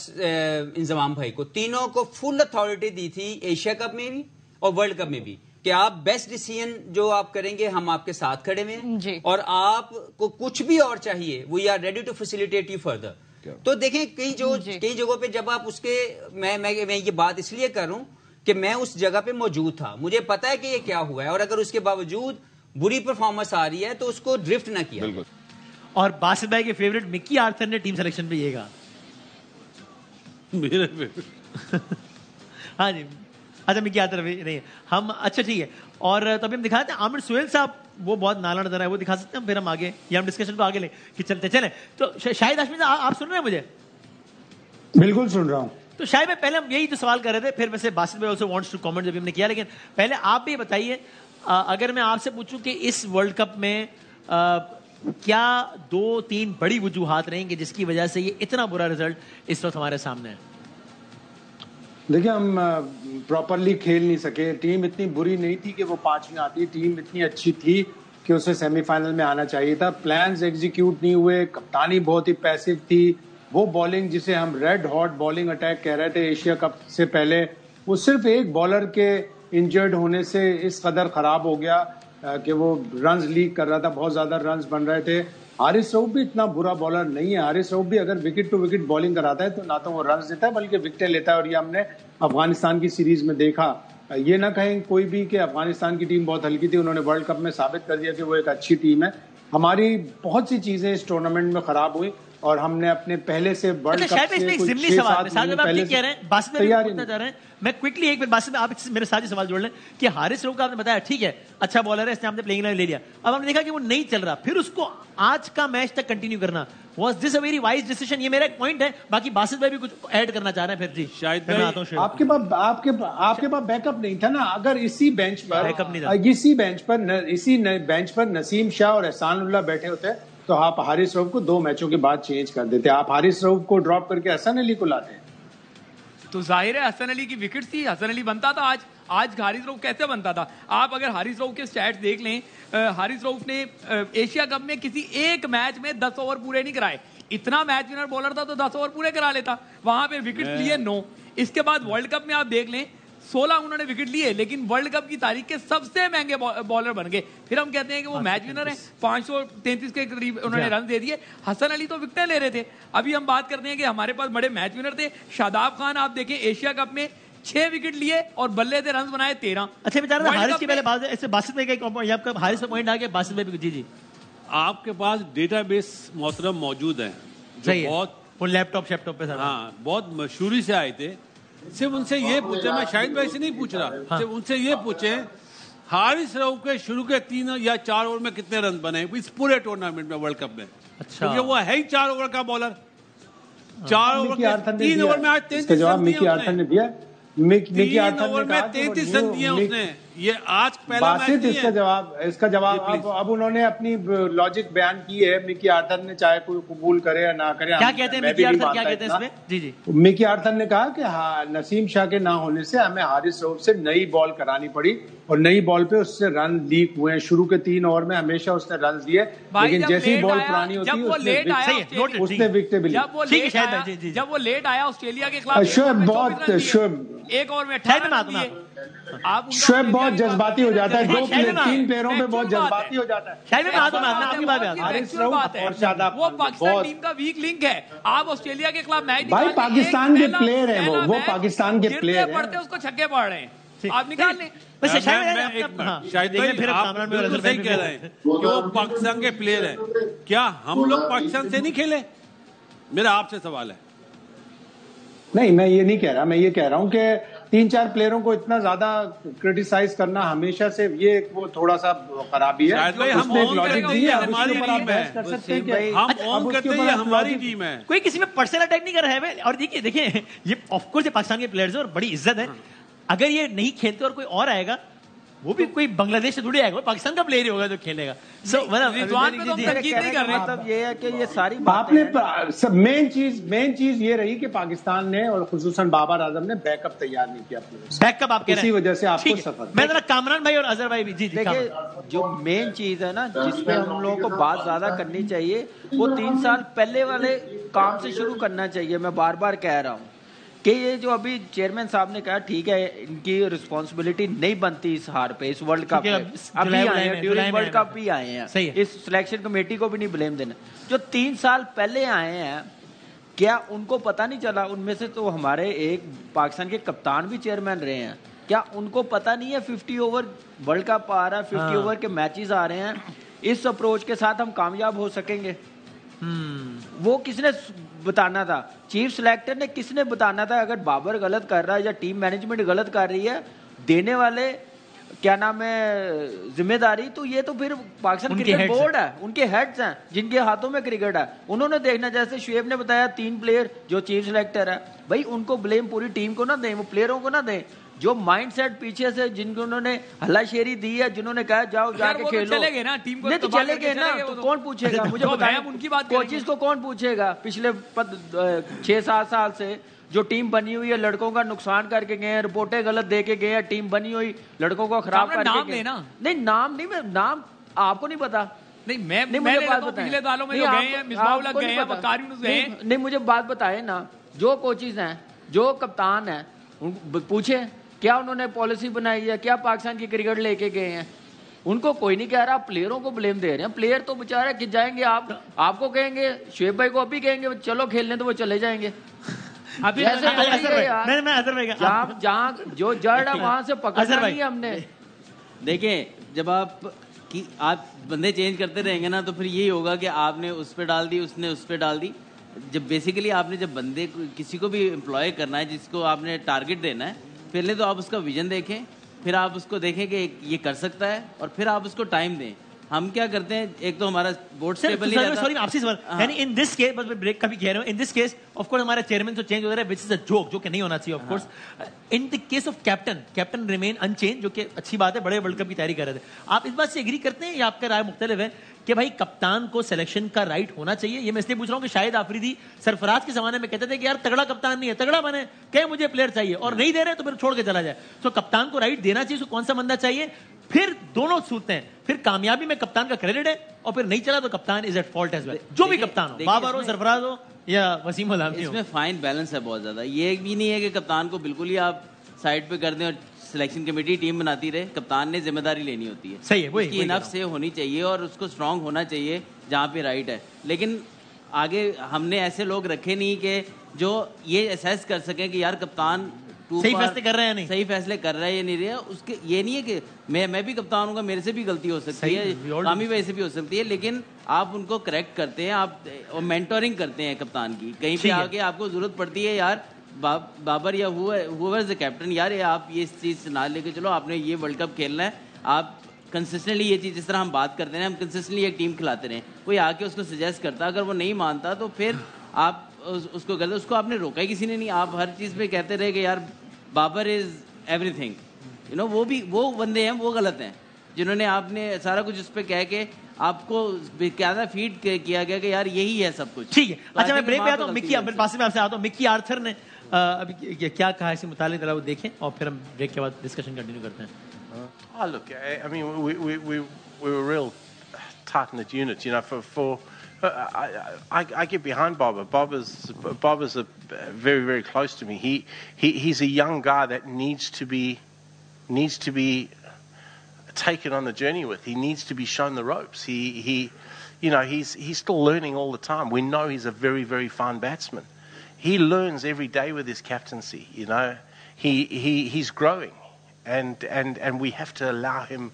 K: इंजमाम भाई को, तीनों को फुल अथॉरिटी दी थी एशिया कप में भी और वर्ल्ड कप में भी कि आप बेस्ट डिसीजन जो आप करेंगे हम आपके साथ खड़े में हैं, और आपको कुछ भी और चाहिए we are ready to facilitate you further. तो देखें कई जगहों पे जब आप उसके मैं ये बात इसलिए कर रहा हूं कि मैं उस जगह पे मौजूद था, मुझे पता है कि ये क्या हुआ है, और अगर उसके बावजूद बुरी परफॉर्मेंस आ रही है तो उसको ड्रिफ्ट ना किया।
B: और बासित भाई के फेवरेट मिकी आर्थर ने टीम सिलेक्शन पे ये कहा।
A: मेरे फेवरेट
B: हाँ जी, अच्छा मिकी आतर नहीं हम, अच्छा ठीक है। और तभी हम दिखाते हैं आमिर सुहेल साहब, वो बहुत नाला नजर है, वो दिखा सकते हैं फिर हम आगे, या हम डिस्कशन को आगे लें कि चले। तो शाहिद हाशमी साहब आप सुन रहे हैं मुझे?
J: बिल्कुल सुन रहा हूँ।
B: तो शायद मैं पहले हम यही तो सवाल कर रहे थे, फिर वैसे बासित भाई ऑल्सो वांट्स टू कमेंट जब हमने किया, लेकिन पहले आप भी बताइए, अगर मैं आपसे पूछूं कि इस वर्ल्ड कप में क्या 2-3 बड़ी वजूहात रहेंगी जिसकी वजह से ये इतना बुरा रिजल्ट इस वक्त हमारे सामने है?
J: देखिए, हम प्रॉपरली खेल नहीं सके। टीम इतनी बुरी नहीं थी कि वो 5वीं आती, टीम इतनी अच्छी थी कि उसे सेमीफाइनल में आना चाहिए था। प्लान्स एग्जीक्यूट नहीं हुए, कप्तानी बहुत ही पैसिव थी। वो बॉलिंग जिसे हम रेड हॉट बॉलिंग अटैक कह रहे थे एशिया कप से पहले, वो सिर्फ एक बॉलर के इंजर्ड होने से इस कदर खराब हो गया कि वो रन्स लीक कर रहा था, बहुत ज्यादा रन्स बन रहे थे। हारिस रऊफ भी इतना बुरा बॉलर नहीं है। हारिस रऊफ भी अगर विकेट टू विकेट बॉलिंग कराता है तो ना तो वो रन्स देता है बल्कि विकेटें लेता है, और ये हमने अफगानिस्तान की सीरीज में देखा। ये ना कहें कोई भी कि अफगानिस्तान की टीम बहुत हल्की थी, उन्होंने वर्ल्ड कप में साबित कर दिया कि वो एक अच्छी टीम है। हमारी बहुत सी चीजें इस टूर्नामेंट में खराब हुई और हमने अपने पहले से वर्ल्ड कप से कुछ 6-7 महीने पहले
B: कह रहे हैं, बासित में भी पूछना चाह रहे हैं, मैं क्विकली एक बार बासित में आप मेरे साथ ही सवाल जोड़ लें कि हारिस रऊफ का आपने बताया ठीक है अच्छा बॉलर है, इसने हमने प्लेइंग इलेवन ले लिया, अब हमने देखा कि वो नहीं चल रहा, फिर उसको आज का मैच तक कंटिन्यू करना, was this a very wise decision? ये मेरा एक पॉइंट है। बाकी बासित भाई भी कुछ ऐड करना चाह रहे हैं फिर। जी शायद
J: आपके पास बैकअप नहीं था ना। अगर इसी बेंच पर नसीम शाह और एहसान उल्लाह बैठे होते तो आप हारिस रऊफ को 2 मैचों के बाद चेंज कर देते। आप हारिस रऊफ को ड्रॉप करके हसन अली को लाते।
F: तो जाहिर है हसन अली की विकेट थी, हसन अली बनता था आज हारिस रऊफ कैसे बनता था? आप अगर हारिस रऊफ के स्टैट्स देख लें, हारिस रऊफ ने एशिया कप में किसी एक मैच में 10 ओवर पूरे नहीं कराए। इतना मैच विनर बॉलर था तो 10 ओवर पूरे करा लेता। वहां पे विकेट लिए 9। इसके बाद वर्ल्ड कप में आप देख लें 16 उन्होंने विकेट लिए, लेकिन वर्ल्ड कप की तारीख के सबसे महंगे बॉलर बन गए। फिर हम कहते हैं कि वो मैच विनर है, 533 के करीब उन्होंने रन दे दिए। हसन अली तो विकेटें ले रहे थे। अभी हम बात करते हैं कि हमारे पास बड़े मैच विनर थे। शादाब खान आप देखें एशिया कप में 6 विकेट लिए और बल्ले थे रन बनाए 13।
B: अच्छा बेचारा हारिस की पहले बात है, इससे बासित में आपका हारिस का पॉइंट आ गया, बासित में भी जी
A: आपके पास डेटाबेस मोहतरम मौजूद है,
B: बहुत लैपटॉप पे सर,
A: हाँ बहुत मशहूरी से आए थे। सिर्फ उनसे ये पूछे, मैं शाहिद भाई से नहीं पूछ रहा, सिर्फ उनसे ये पूछे हारिस रऊफ के शुरू के 3 या 4 ओवर में कितने रन बने इस पूरे टूर्नामेंट में वर्ल्ड कप में? अच्छा, क्योंकि वो है ही 4 ओवर का बॉलर। 4 ओवर के 3 ओवर में आज 33 रन दिए। मिकी आर्थर ओवर में 33 रन दिए उसने। ये आज पहला मैच नहीं है।
J: इसका जवाब अब उन्होंने अपनी लॉजिक बयान की है। मिकी आर्थर ने चाहे कोई कबूल करे या ना करे,
B: क्या कहते हैं मिकी आर्थर, क्या कहते हैं इसमें? जी
J: मिकी आर्थर ने कहा कि हाँ, नसीम शाह के ना होने से हमें हारिस रऊफ से नई बॉल करानी पड़ी और नई बॉल पे उससे रन लीक हुए। शुरू के 3 ओवर में हमेशा उसने रन दिए, लेकिन जैसी बॉल पुरानी होती है उसने विकेटें भी ली।
F: जब वो लेट आया ऑस्ट्रेलिया के खिलाफ, एक ओवर में
J: 18 शोएब बहुत जज्बाती हो जाता है, 2-3 प्लेयरों में बहुत जज्बाती हो जाता है।
F: वो पाकिस्तान टीम का वीक लिंक है। आप ऑस्ट्रेलिया के खिलाफ मैच
J: भाई पाकिस्तान के प्लेयर हैं, वो पाकिस्तान के प्लेयर हैं,
F: पढ़ते उसको छक्के पड़ रहे हैं, आप निकाल लें।
A: शायद सही कह रहे हैं कि वो पाकिस्तान के प्लेयर हैं। क्या हम लोग पाकिस्तान से नहीं खेले? मेरा आपसे सवाल है।
J: नहीं, मैं ये नहीं कह रहा, मैं ये कह रहा हूँ कि 3-4 प्लेयरों को इतना ज्यादा क्रिटिसाइज करना हमेशा से ये वो थोड़ा सा खराबी है।
A: हमारी टीम है,
B: कोई किसी में पर्सनल अटैक नहीं कर रहा है। और देखिए ये ऑफकोर्स पाकिस्तान के प्लेयर्स हैं और बड़ी इज्जत है। अगर ये नहीं खेलते और कोई और आएगा, वो भी कोई बांग्लादेश से थोड़ी आएगा, पाकिस्तान का प्लेयर ही होगा जो खेलेगा।
C: मतलब ये है कि ये सारी
J: आपने मेन चीज ये रही कि पाकिस्तान ने और खुसूसन बाबर आजम ने बैकअप तैयार नहीं किया।
B: बैकअप आप कह रहे हैं,
J: इसी वजह से आपको सफर।
B: मैं जरा कामरान भाई और अजहर भाई भी
C: देखिए, जो मेन चीज है ना जिसपे हम लोगों को बात ज्यादा करनी चाहिए, वो 3 साल पहले वाले काम से शुरू करना चाहिए। मैं बार बार कह रहा हूँ कि ये जो अभी चेयरमैन साहब ने कहा, ठीक है इनकी रिस्पांसिबिलिटी नहीं बनती इस हार पे, इस वर्ल्ड कप पे। अभी आए हैं, ड्यूरिंग वर्ल्ड कप भी आए हैं, इस सिलेक्शन कमेटी को भी नहीं ब्लेम देना। जो 3 साल पहले आए हैं, क्या उनको पता नहीं चला? उनमें से तो हमारे एक पाकिस्तान के कप्तान भी चेयरमैन रहे हैं। क्या उनको पता नहीं है 50 ओवर वर्ल्ड कप आ रहा है, 50 ओवर के मैचेस आ रहे हैं, इस अप्रोच के साथ हम कामयाब हो सकेंगे? वो किसने बताना था? चीफ सिलेक्टर ने किसने बताना था? अगर बाबर गलत कर रहा है या टीम मैनेजमेंट गलत कर रही है, देने वाले क्या नाम है जिम्मेदारी, तो ये तो फिर पाकिस्तान क्रिकेट बोर्ड है, उनके हेड्स हैं जिनके हाथों में क्रिकेट है, उन्होंने देखना। जैसे शुएब ने बताया 3 प्लेयर जो चीफ सिलेक्टर है, भाई उनको ब्लेम पूरी टीम को ना दें, वो प्लेयरों को ना दें। जो माइंडसेट पीछे से जिनको उन्होंने हल्लाशेरी दी है, जिन्होंने कहा जाओ जाके खेलो,
F: चले गए ना टीम को,
C: नहीं तो चले गए ना, तो कौन पूछेगा? मुझे बताया
F: उनकी बात,
C: कोचिज को कौन पूछेगा? पिछले 6-7 साल से जो टीम बनी हुई है, लड़कों का नुकसान करके गए हैं, रिपोर्टें गलत दे के गए हैं, टीम बनी हुई लड़कों को खराब करके गए। नहीं नाम नहीं, मैं नाम आपको नहीं पता।
F: नहीं मुझे बात पिछले सालों में जो गए हैं, मिसबाह गए हैं, वकारी यूनुस गए हैं।
C: नहीं मुझे बात बताए ना, जो कोचिज हैं, जो कप्तान हैं, पूछे क्या उन्होंने पॉलिसी बनाई है, क्या पाकिस्तान की क्रिकेट लेके गए हैं? उनको कोई नहीं कह रहा, प्लेयरों को ब्लेम दे रहे हैं। प्लेयर तो बेचारे कि जाएंगे, आपको कहेंगे, शुएब भाई को अभी कहेंगे चलो खेलने, तो वो चले जाएंगे।
B: अभी
C: जहाँ जो जड़ है वहां से पकड़ना नहीं है हमने।
E: देखें, जब आप बंदे चेंज करते रहेंगे ना, तो फिर यही होगा कि आपने उस पर डाल दी, उसने उस पर डाल दी। जब बेसिकली आपने जब बंदे किसी को भी एम्प्लॉय करना है, जिसको आपने टारगेट देना है, पहले तो आप उसका विजन देखें, फिर आप उसको देखें कि ये कर सकता है, और फिर आप उसको टाइम दें। हम क्या करते हैं, एक तो हमारा बोर्ड स्टेबल नहीं रहता।
B: सॉरी आपसे सवाल, यानी इन दिस केस, बस मैं ब्रेक का भी कह रहा हूं, in this case of course हमारा चेयरमैन तो चेंज हो रहा है, व्हिच इज अ जोक, जो कि नहीं होना चाहिए of course. In the case of captain remain unchanged, जो कि अच्छी बात है, बड़े वर्ल्ड कप की तैयारी कर रहे थे। आप इस बात से एग्री करते हैं या आपका राय मुख्तलिफ है कि भाई कप्तान को सिलेक्शन का राइट होना चाहिए? ये मैं इसलिए पूछ रहा हूं कि शायद आफरीदी सरफराज के जमाने में कहते थे कि यार तगड़ा कप्तान नहीं है, तगड़ा बने, कहे मुझे प्लेयर चाहिए, और नहीं दे रहे तो फिर छोड़ के चला जाए। तो कप्तान को राइट देना चाहिए, कौन सा बंदा चाहिए? फिर दोनों सूते हैं, फिर कामयाबी में कप्तान का क्रेडिट है, और फिर नहीं चला तो कप्तान is at fault as well. जो भी कप्तान हो, बाबर हो, सरफराज हो या वसीम उल हसन हो,
E: इसमें फाइन बैलेंस है बहुत ज्यादा। ये भी नहीं है कि कप्तान को बिल्कुल ही आप साइड पे कर दें और सिलेक्शन कमेटी टीम बनाती रहे। कप्तान ने जिम्मेदारी लेनी होती है,
B: सही है,
E: उसकी इनफ से होनी चाहिए और उसको स्ट्रांग होना चाहिए जहाँ पे राइट है। लेकिन आगे हमने ऐसे लोग रखे नहीं कि जो ये असेस कर सके कि यार कप्तान
B: सही फैसले कर रहे हैं, नहीं
E: सही फैसले कर रहा है या नहीं रहा। उसके ये नहीं है कि मैं भी कप्तान हूँ, मेरे से भी गलती हो सकती है, कामी वजह से भी हो सकती है, लेकिन आप उनको करेक्ट करते हैं, आप मेंटोरिंग करते हैं कप्तान की। कहीं पे आगे आपको जरूरत पड़ती है, यार बाबर या हुवर इज द कैप्टन, यार आप ये इस चीज से ना लेके चलो, आपने ये वर्ल्ड कप खेलना है, आप कंसिस्टेंटली ये चीज, जिस तरह हम बात करते हैं, हम कंसिस्टेंटली एक टीम खिलाते रहे। कोई आके उसको सजेस्ट करता, अगर वो नहीं मानता तो फिर आप उसको गलत, उसको आपने रोका ही किसी ने नहीं। आप हर चीज पे कहते रहे कि यार Babar is everything, you know, वो बंदे हैं, वो गलत हैं जिन्होंने आपने सारा कुछ उस पर कह के आपको क्या फीड किया गया कि यार यही है सब कुछ।
B: ठीक है, अच्छा मैं ब्रेक पे आता हूँ, मिक्की पास में आपसे आता हूँ। मिक्की आर्थर ने अभी क्या कहा इससे मुतालिक, वो देखें और फिर हम ब्रेक के बाद डिस्कशन कंटिन्यू करते हैं।
L: Look, I mean, we were real tight-knit unit, you know. I get behind Babar. Babar's very, very close to me. He's a young guy that needs to be taken on the journey with. He needs to be shown the ropes. He's still learning all the time. We know he's a very, very fine batsman. He learns every day with his captaincy. You know, he's growing, and we have to allow him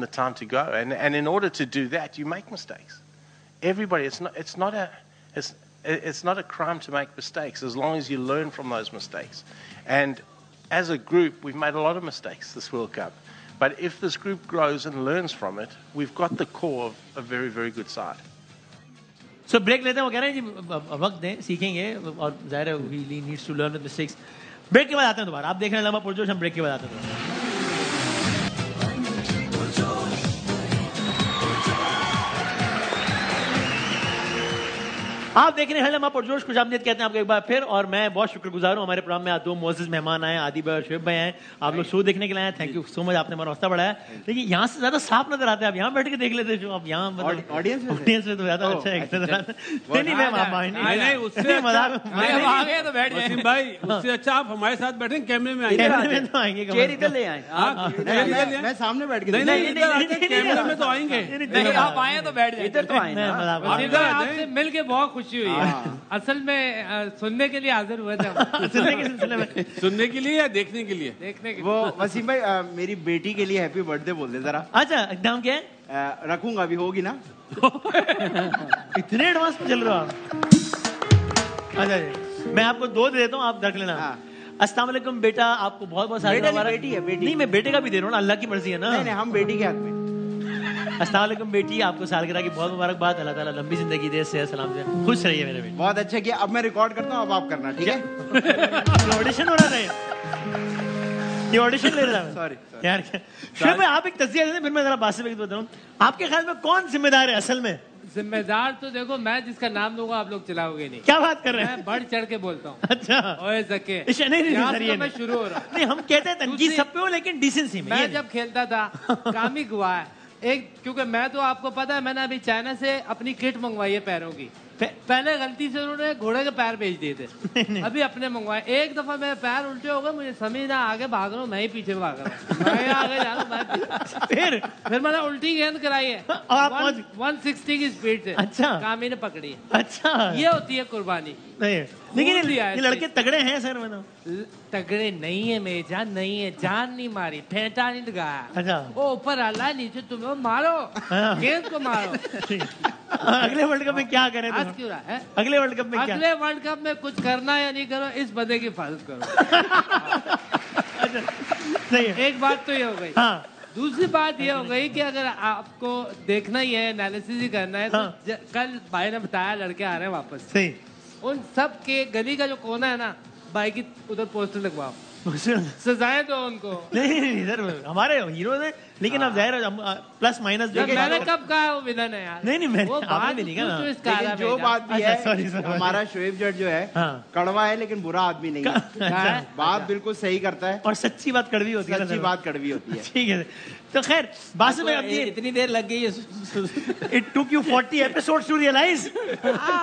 L: the time to go. And in order to do that, you make mistakes. Everybody, it's not a crime to make mistakes as long as you learn from those mistakes. And as a group, we've made a lot of mistakes this World Cup. But if this group grows and learns from it, we've got the core of a very, very good side.
B: So break लेते हैं, वो कह रहे हैं जी वक्त दें, सीखेंगे, और ज़ाहिर है he needs to learn with mistakes. Break के बाद आते हैं दोबारा, आप देख रहे हैं लम्हा पुरजोश, हम ब्रेक के बाद आते हैं। आप देख रहे हैं लम्हा पुरजोश, खुशामदीद कहते हैं आपको एक बार फिर, और मैं बहुत शुक्रगुजार हूँ, हमारे प्रोग्राम में आज 2 मोअज़्ज़िज़ मेहमान आए, आदि भाई और शुएब भाई आए। आप लोग शो देखने के लिए आए, थैंक यू सो मच, आपने हमारा हौसला बढ़ाया। लेकिन यहाँ से ज्यादा साफ नजर आते हैं, आप यहाँ बैठ के देख लेते हैं, आप यहाँ ऑडियंस में तो ज्यादा अच्छा नजर आता है। नहीं मैम, आप
A: नहीं, उससे भाई, उससे अच्छा आप हमारे साथ बैठे कैमरे में
C: आएंगे, चेयर इधर ले आए,
J: मैं सामने बैठ के,
A: कैमरे में तो आएंगे,
F: आप आए तो बैठ जाए,
C: इधर तो आए।
D: मिल के बहुत खुशी हुई है। असल में सुनने के लिए हाजिर हुए थे,
A: सुनने के लिए या देखने के लिए?
D: देखने के लिए।
J: वो वसीम भाई, मेरी बेटी के लिए हैप्पी बर्थडे बोल दे जरा।
B: अच्छा, नाम क्या है?
J: रखूंगा, अभी होगी ना।
B: इतने एडवांस में चल रहे हो आप। अच्छा जी, मैं आपको 2 दे देता हूँ, आप रख लेना। अस्सलाम वालेकुम बेटा, आपको बहुत बहुत साल मुबारक।
M: बेटी है, बेटी।
B: नहीं, मैं बेटे का भी दे रहा हूँ ना, अल्लाह की मर्जी है ना।
M: नहीं, हम बेटी के हक में।
B: अस्सलाम वालेकुम बेटी, आपको सालगिरह की बहुत मुबारकबाद। अल्लाह ताला लंबी जिंदगी दे, सेहत सलाम से खुश रहिए मेरे बेटे।
M: बहुत अच्छा किया। अब मैं रिकॉर्ड करता हूँ, अब आप करना, ठीक है?
B: ऑडिशन हो रहा है, ये ऑडिशन ले रहा है।
M: सॉरी
B: यार, शुभ आप एक तस्वीर दे दें, फिर मैं जरा बात से बताऊँ। आपके ख्याल में कौन जिम्मेदार है असल में?
D: जिम्मेदार तो देखो, मैं जिसका नाम दूंगा आप लोग चलाओगे नहीं।
B: क्या बात कर रहे हैं?
D: मैं बढ़ चढ़ के बोलता हूँ।
B: अच्छा,
D: ओए ज़के,
B: नहीं,
D: मैं शुरू हो रहा।
B: नहीं, हम कहते हैं तनकीद सब पे हो, लेकिन डिसेंसी में।
D: मैं जब खेलता था कामिक हुआ है एक, क्योंकि मैं तो आपको पता है, मैंने अभी चाइना से अपनी किट मंगवाई है पैरों की। पहले गलती से उन्होंने घोड़े के पैर भेज दिए थे, अभी अपने मंगवाए। एक दफा मेरे पैर उल्टे हो गए, मुझे समझ ना आगे भाग रहा हूँ, मैं ही पीछे भाग रहा हूँ, मैं आगे जा रहा हूँ। फिर मैंने उल्टी गेंद कराई है 160 की स्पीड से।
B: अच्छा,
D: कामी ने पकड़ी है।
B: अच्छा,
D: ये होती है कुर्बानी।
B: नहीं, लेकिन ये लड़के तगड़े हैं सर। मैंने
D: तगड़े नहीं है, मेरी जान नहीं है, जान नहीं मारी, फेंटा नहीं लगाया।
B: अच्छा,
D: वो ऊपर आला, नीचे तुम्हें मारो, गेंद को मारो।
B: अगले वर्ल्ड कप में क्या करें?
D: आज क्यों रहा है?
B: अगले वर्ल्ड कप में क्या?
D: अगले वर्ल्ड कप में कुछ करना या नहीं करो, इस बंदे की हिफाजत करो।
B: अच्छा, सही है।
D: एक बात तो ये हो गई।
B: हाँ।
D: दूसरी बात ये हो गई कि अगर आपको देखना ही है, एनालिसिस ही करना है, तो कल भाई ने बताया लड़के आ रहे हैं वापस।
B: सही।
D: उन सब के गली का जो कोना है ना, भाई की उधर पोस्टर लगवाओ, सजाएं दो उनको।
B: नहीं सर, हमारे हीरो है, लेकिन अब जाहिर है प्लस माइनस जो
D: मैंने कब कहा वो विलन है यार।
B: नहीं मैंने
D: वो बात
B: नहीं कहा ना।
M: लेकिन जो बात भी है, हमारा शोएब जट जो है कड़वा है लेकिन बुरा आदमी नहीं है। बात बिल्कुल सही करता है,
B: और सच्ची बात कड़वी होती है।
M: सच्ची बात कड़वी होती है।
B: ठीक है, तो खैर बात में
E: इतनी देर लग गई है।
B: It took you 40 episodes to realize।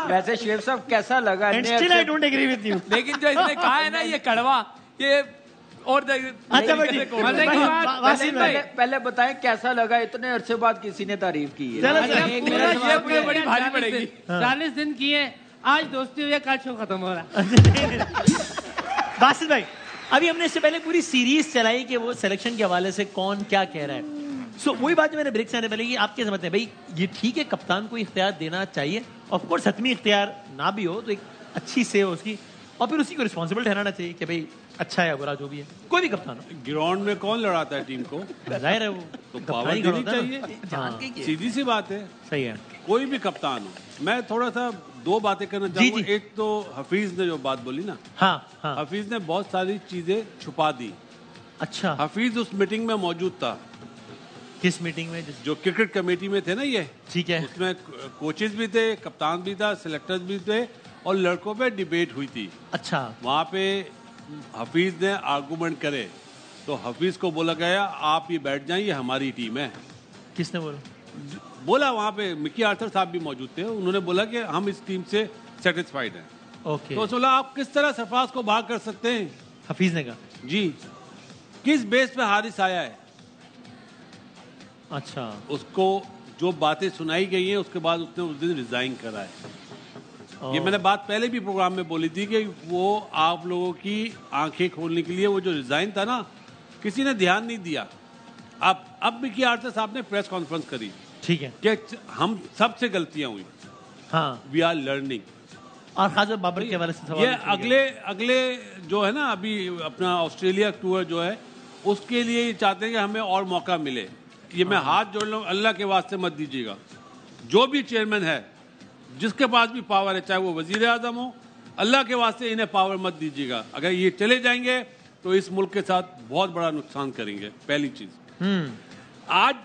C: वैसे शोएब साहब कैसा लगा?
B: And still I don't agree with you।
F: लेकिन जो इसने कहा है ना ये कड़वा, ये और
C: अच्छा पहले बताएं कैसा लगा? इतने अरसे बाद किसी ने तारीफ की है।
F: ये बड़ी भारी पड़ेगी।
D: 40 दिन किए, आज दोस्ती हुई, कल शो खत्म हो रहा।
B: बासित भाई, अभी हमने इससे पहले पूरी सीरीज चलाई कि वो सिलेक्शन के हवाले से कौन क्या कह रहा है। वही बात जो मैंने ब्रेक से आने पहले, आप क्या समझते हैं भाई? ये ठीक है, कप्तान को इख्तियार देना चाहिए, ऑफ कोर्स हतमी इख्तियार ना भी हो तो एक अच्छी से हो उसकी, और फिर उसी को रिस्पॉन्सिबल ठहराना चाहिए कि भाई अच्छा है बुरा जो भी है, कोई भी कप्तान हो।
A: ग्राउंड में कौन लड़ाता है टीम को?
B: जाहिर है वो
A: तो पावर देनी चाहिए, सीधी सी बात है।
B: सही है,
A: कोई भी कप्तान हो। मैं थोड़ा सा 2 बातें करना चाहूंगा। एक तो हफीज ने जो बात बोली ना,
B: हाँ।
A: हफीज ने बहुत सारी चीजें छुपा दी।
B: अच्छा,
A: हफीज उस मीटिंग में मौजूद था।
B: किस मीटिंग में?
A: जो क्रिकेट कमेटी में थे ना, ये
B: ठीक है,
A: उसमें कोचेस भी थे, कप्तान भी था, सिलेक्टर्स भी थे, और लड़कों पे डिबेट हुई थी।
B: अच्छा,
A: वहाँ पे हफीज ने आर्गुमेंट करे तो हफीज को बोला गया आप ये बैठ जाइए, हमारी टीम है।
B: किसने
A: बोला? वहाँ पे मिकी आर्थर साहब भी मौजूद थे, उन्होंने बोला कि हम इस टीम से सेटिस्फाइड हैं।
B: ओके,
A: तो बोला आप किस तरह सरफराज को बाहर कर सकते हैं?
B: हफीज ने कहा
A: जी, किस बेस पे हारिस आया है?
B: अच्छा,
A: उसको जो बातें सुनाई गई हैं उसके बाद उसने उस दिन रिजाइन करा है। ये मैंने बात पहले भी प्रोग्राम में बोली थी कि वो आप लोगों की आंखें खोलने के लिए वो जो रिजाइन था ना, किसी ने ध्यान नहीं दिया। अब मिकी आर्थर साहब ने प्रेस कॉन्फ्रेंस करी,
B: ठीक है,
A: कि हम सबसे गलतियां हुई,
B: हाँ,
A: वी आर लर्निंग।
B: और खासकर बाबर के वाले से सवाल,
A: ये अगले जो है ना, अभी अपना ऑस्ट्रेलिया टूर जो है, उसके लिए चाहते हैं कि हमें और मौका मिले। ये मैं हाथ जोड़ लूं, अल्लाह के वास्ते मत दीजिएगा। जो भी चेयरमैन है, जिसके पास भी पावर है, चाहे वो वजीर आजम हो, अल्लाह के वास्ते इन्हें पावर मत दीजिएगा। अगर ये चले जाएंगे तो इस मुल्क के साथ बहुत बड़ा नुकसान करेंगे। पहली चीज। आज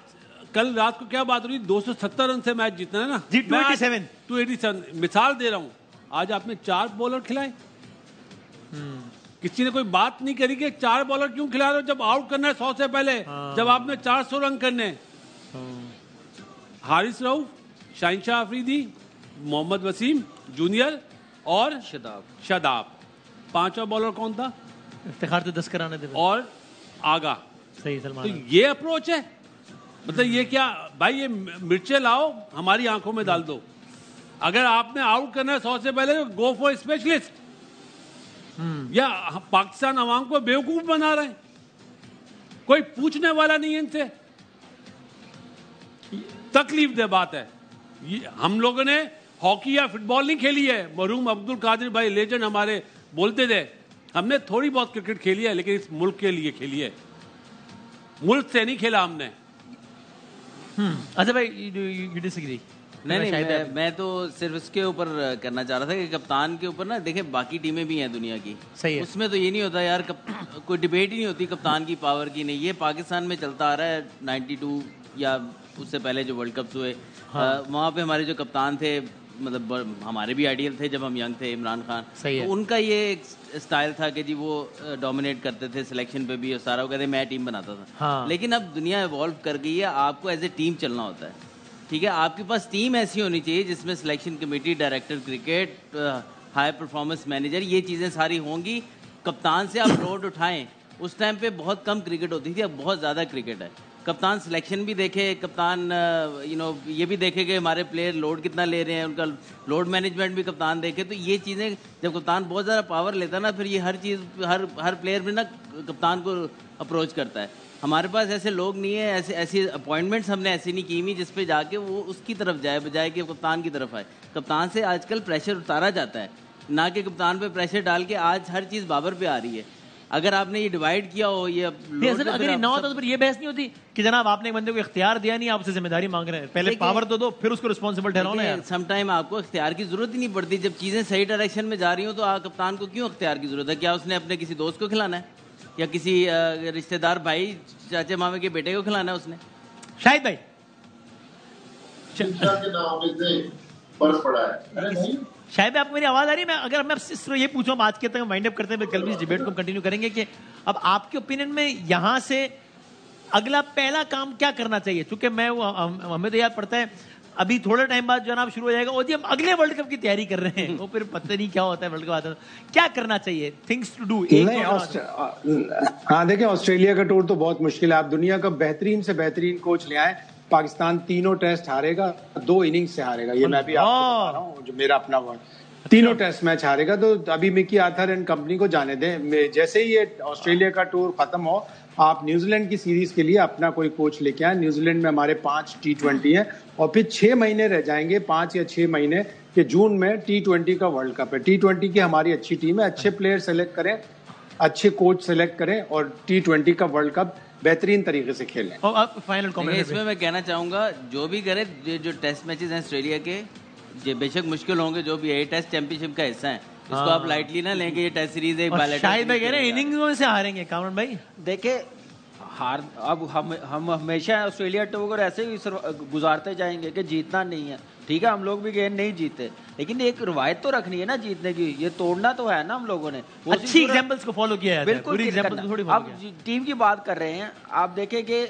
A: कल रात को क्या बात हो रही, 270 रन से मैच जीतना है ना जी, 287 मिसाल दे रहा हूं। आज आपने 4 बॉलर खिलाए, किसी ने कोई बात नहीं करी कि 4 बॉलर क्यों खिला रहे हो जब आउट करना है 100 से पहले, जब आपने 400 रन करने। हारिस रऊफ, शाहीन शाह अफरीदी, मोहम्मद वसीम जूनियर और शादाब। 5वां बॉलर कौन था?
B: इफ्तिखार तो 10 कराने थे
A: और आगा।
B: सही सलमान।
A: तो ये अप्रोच है? मतलब ये क्या भाई, ये मिर्चे लाओ हमारी आंखों में डाल दो। अगर आपने आउट करना है 100 से पहले, गो फॉर स्पेशलिस्ट। या पाकिस्तान अवाम को बेवकूफ बना रहे हैं, कोई पूछने वाला नहीं है इनसे। तकलीफ दे बात है। हम लोगों ने हॉकी या फुटबॉल नहीं खेली है। मरहूम अब्दुल कादिर भाई लेजेंड हमारे बोलते थे, हमने थोड़ी बहुत क्रिकेट खेली है लेकिन इस मुल्क के लिए खेली है, मुल्क से नहीं खेला हमने।
B: अच्छा भाई, यू डिसएग्री?
E: नहीं, मैं तो सिर्फ इसके ऊपर करना चाह रहा था कि कप्तान के ऊपर ना, देखे बाकी टीमें भी हैं दुनिया की, सही है, उसमें तो ये नहीं होता यार, कोई डिबेट ही नहीं होती कप्तान की पावर की। नहीं, ये पाकिस्तान में चलता आ रहा है 92 या उससे पहले जो वर्ल्ड कप हुए, वहाँ पे हमारे जो कप्तान थे, मतलब हमारे भी आइडियल थे जब हम यंग थे, इमरान खान, तो उनका ये एक स्टाइल था कि जी वो डोमिनेट करते थे सिलेक्शन पे भी, और सारा वो कहते मैं टीम बनाता था। लेकिन अब दुनिया इवॉल्व कर गई है, आपको एज ए टीम चलना होता है, ठीक है। आपके पास टीम ऐसी होनी चाहिए जिसमें selection committee, director cricket, high performance manager, ये चीज़ें सारी होंगी। कप्तान से आप लोड उठाएं, उस टाइम पे बहुत कम क्रिकेट होती थी, अब बहुत ज़्यादा क्रिकेट है। कप्तान सिलेक्शन भी देखे, कप्तान ये भी देखे कि हमारे प्लेयर लोड कितना ले रहे हैं, उनका लोड मैनेजमेंट भी कप्तान देखे। तो ये चीज़ें जब कप्तान बहुत ज़्यादा पावर लेता है ना, फिर ये हर चीज़ हर प्लेयर में ना कप्तान को अप्रोच करता है। हमारे पास ऐसे लोग नहीं है, ऐसी अपॉइंटमेंट्स हमने ऐसी नहीं की हुई जिस पे जाके वो उसकी तरफ जाए बजाय कि कप्तान की तरफ आए। कप्तान से आजकल प्रेशर उतारा जाता है, ना कि कप्तान पे प्रेशर डाल के आज हर चीज़ बाबर पे आ रही है। अगर आपने ये डिवाइड किया हो, ये
B: अगर ये ना होता तो फिर ये बहस नहीं होती कि जनाब आपने एक बंदे को इख्तियार दिया नहीं, आप उससे जिम्मेदारी मांग रहे हैं, पहले पावर तो दो फिर उसको रिस्पॉन्सिबल ठहराओ ना यार।
E: सम टाइम आपको इख्तियार की जरूरत ही नहीं पड़ती, जब चीजें सही डायरेक्शन में जा रही हो तो कप्तान को क्यों इख्तियार की जरूरत है? क्या उसने अपने किसी दोस्त को खिलाना है या किसी रिश्तेदार भाई चाचे मामे के बेटे को खिलाना है उसने?
B: शाहिद भाई
N: फर्क पड़ा है।
B: शायद आपको मेरी आवाज आ रही है? अगर मैं सिर्फ ये पूछूं, आज के तक वाइंड अप करते हैं, कल भी इस डिबेट को कंटिन्यू करेंगे कि अब आपके ओपिनियन में यहाँ से अगला पहला काम क्या करना चाहिए? क्योंकि हमें तो याद पड़ता है अभी थोड़ा टाइम बाद जो नाम शुरू हो जाएगा, और जी हम अगले वर्ल्ड कप की तैयारी कर रहे हैं, वो फिर पता नहीं क्या होता है वर्ल्ड कप आता है। क्या करना चाहिए, थिंग्स टू डू?
J: हाँ देखिए, ऑस्ट्रेलिया का टूर तो बहुत मुश्किल है। आप दुनिया का बेहतरीन से बेहतरीन कोच ले आए, पाकिस्तान 3 टेस्ट हारेगा, 2 इनिंग्स से हारेगा, ये मैं भी आपको बता रहा हूँ, जो मेरा अपना वर्ड। 3 टेस्ट मैच हारेगा। तो अभी मिकी आर्थर एंड कंपनी को जाने दें, जैसे ही ये ऑस्ट्रेलिया का टूर खत्म हो, आप न्यूजीलैंड की सीरीज के लिए अपना कोई कोच लेके आए। न्यूजीलैंड में हमारे 5 T20 हैं और फिर 6 महीने रह जाएंगे, 5 या 6 महीने के जून में T20 का वर्ल्ड कप है। T20 की हमारी अच्छी टीम है, अच्छे प्लेयर सेलेक्ट करें, अच्छे कोच सेलेक्ट करें और T20 का वर्ल्ड कप बेहतरीन तरीके से खेलें।
B: और फाइनल कमेंट
E: इसमें मैं कहना चाहूंगा, जो भी करे, जो टेस्ट मैचेस हैं ऑस्ट्रेलिया के, ये बेशक मुश्किल होंगे, जो भी है टेस्ट चैंपियनशिप का हिस्सा है, इसको आप लाइटली ना लेंगे। ये टेस्ट सीरीज एक बैलेट,
B: शायद भाई कह रहे हैं इनिंग्स से हारेंगे। कामरान भाई
C: देखिए, हार अब हम हमेशा ऑस्ट्रेलिया टूर ऐसे ही गुजारते जाएंगे कि जीतना नहीं है। ठीक है, हम लोग भी गेम नहीं जीते, लेकिन एक रवायत तो रखनी है ना जीतने की, ये तोड़ना तो है ना हम लोगों ने।
B: अच्छी एग्जांपल्स को फॉलो किया है,
C: बिल्कुल। अब टीम की बात कर रहे हैं, आप देखें कि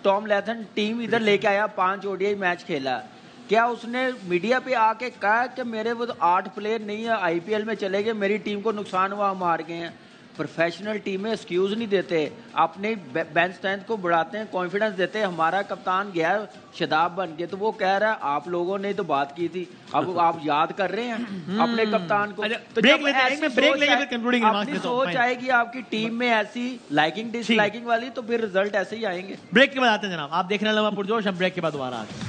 C: टॉम लैथन टीम इधर लेके आया, 5 ODI मैच खेला, क्या उसने मीडिया पे आके कहा कि मेरे वो तो 8 प्लेयर नहीं है, IPL में चले गए, मेरी टीम को नुकसान हुआ, हम हार गए हैं? प्रोफेशनल टीम में एक्सक्यूज नहीं देते, अपने बेंच स्ट्रेंथ को बढ़ाते हैं, कॉन्फिडेंस देते हैं। हमारा कप्तान गया शदाब बन के, तो वो कह रहा है आप लोगों ने तो बात की थी, अब आप याद कर रहे हैं अपने कप्तान को। तो अपनी सोच आएगी आपकी टीम में ऐसी लाइकिंग डिसलाइकिंग वाली, तो फिर रिजल्ट ऐसे ही आएंगे।
B: ब्रेक के बाद आते हैं जनाब, आप देख रहे हैं लम्हा पुरजोश, हम ब्रेक के बाद दोबारा आते हैं।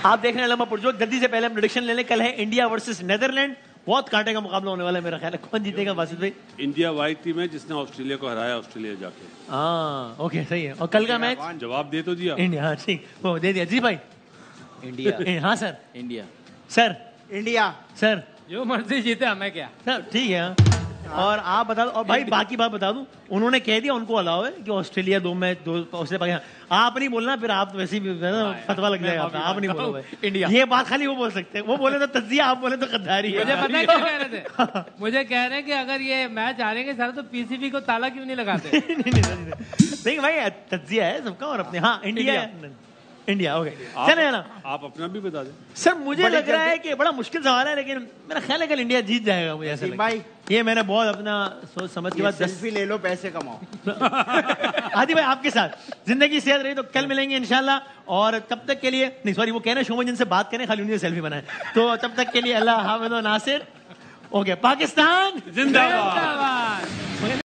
B: आप देख रहे हैं लम्हा पुरजोश। जल्दी से पहले हम प्रेडिक्शन ले लें। कल है इंडिया वर्सेस नीदरलैंड, बहुत कांटे का मुकाबला होने वाला है मेरा ख्याल है। कौन जीतेगा वासिफ भाई?
A: इंडिया वाइट टीम है जिसने ऑस्ट्रेलिया को हराया, ऑस्ट्रेलिया जाके।
B: हाँ ओके, सही है। और कल का मैच
A: जवाब दे तो दिया
B: इंडिया, ठीक वो दे दिया जी भाई।
E: इंडिया
B: हाँ sir,
E: India
B: sir,
M: India
B: sir,
D: जो मर्जी जीते हमें क्या
B: सर, ठीक है। और आप बता दो, और भाई बाकी बात बता दूं, उन्होंने कह दिया उनको अलाउ है कि ऑस्ट्रेलिया 2 मैच 2 ऑस्ट्रेलिया। आप नहीं बोलना, फिर आप वैसे भी फतवा लग जाएगा, आप नहीं बोलो
D: इंडिया।
B: ये बात खाली वो बोल सकते हैं, वो बोले तो तज्जिया, आप बोले तो गद्दारी है।
D: मुझे पता है क्या कह रहे थे, मुझे कह रहे हैं कि अगर ये मैच हारेंगे सर तो PCB को ताला क्यों नहीं लगाते?
B: नहीं भाई, तज्जिया है सबका और अपने। हाँ इंडिया हो गए, चले ना।
A: आप अपना भी बता दें
B: सर। मुझे लग रहा है कि बड़ा मुश्किल सवाल है, लेकिन मेरा ख्याल है कल इंडिया जीत जाएगा। मुझे ऐसा लगता है, ये मैंने बहुत अपना सोच समझ के बाद
M: सेल्फी ले लो, पैसे कमाओ।
B: आदि भाई आपके साथ जिंदगी सेहत रही तो कल मिलेंगे इंशाल्लाह। और तब तक के लिए नहीं, सॉरी, वो कह रहे हैं शोमन जिनसे बात करें, खाली उन्हें सेल्फी बनाए। तो तब तक के लिए अल्लाह हाफिज़ व नासिर। ओके, पाकिस्तान
A: जिंदाबाद।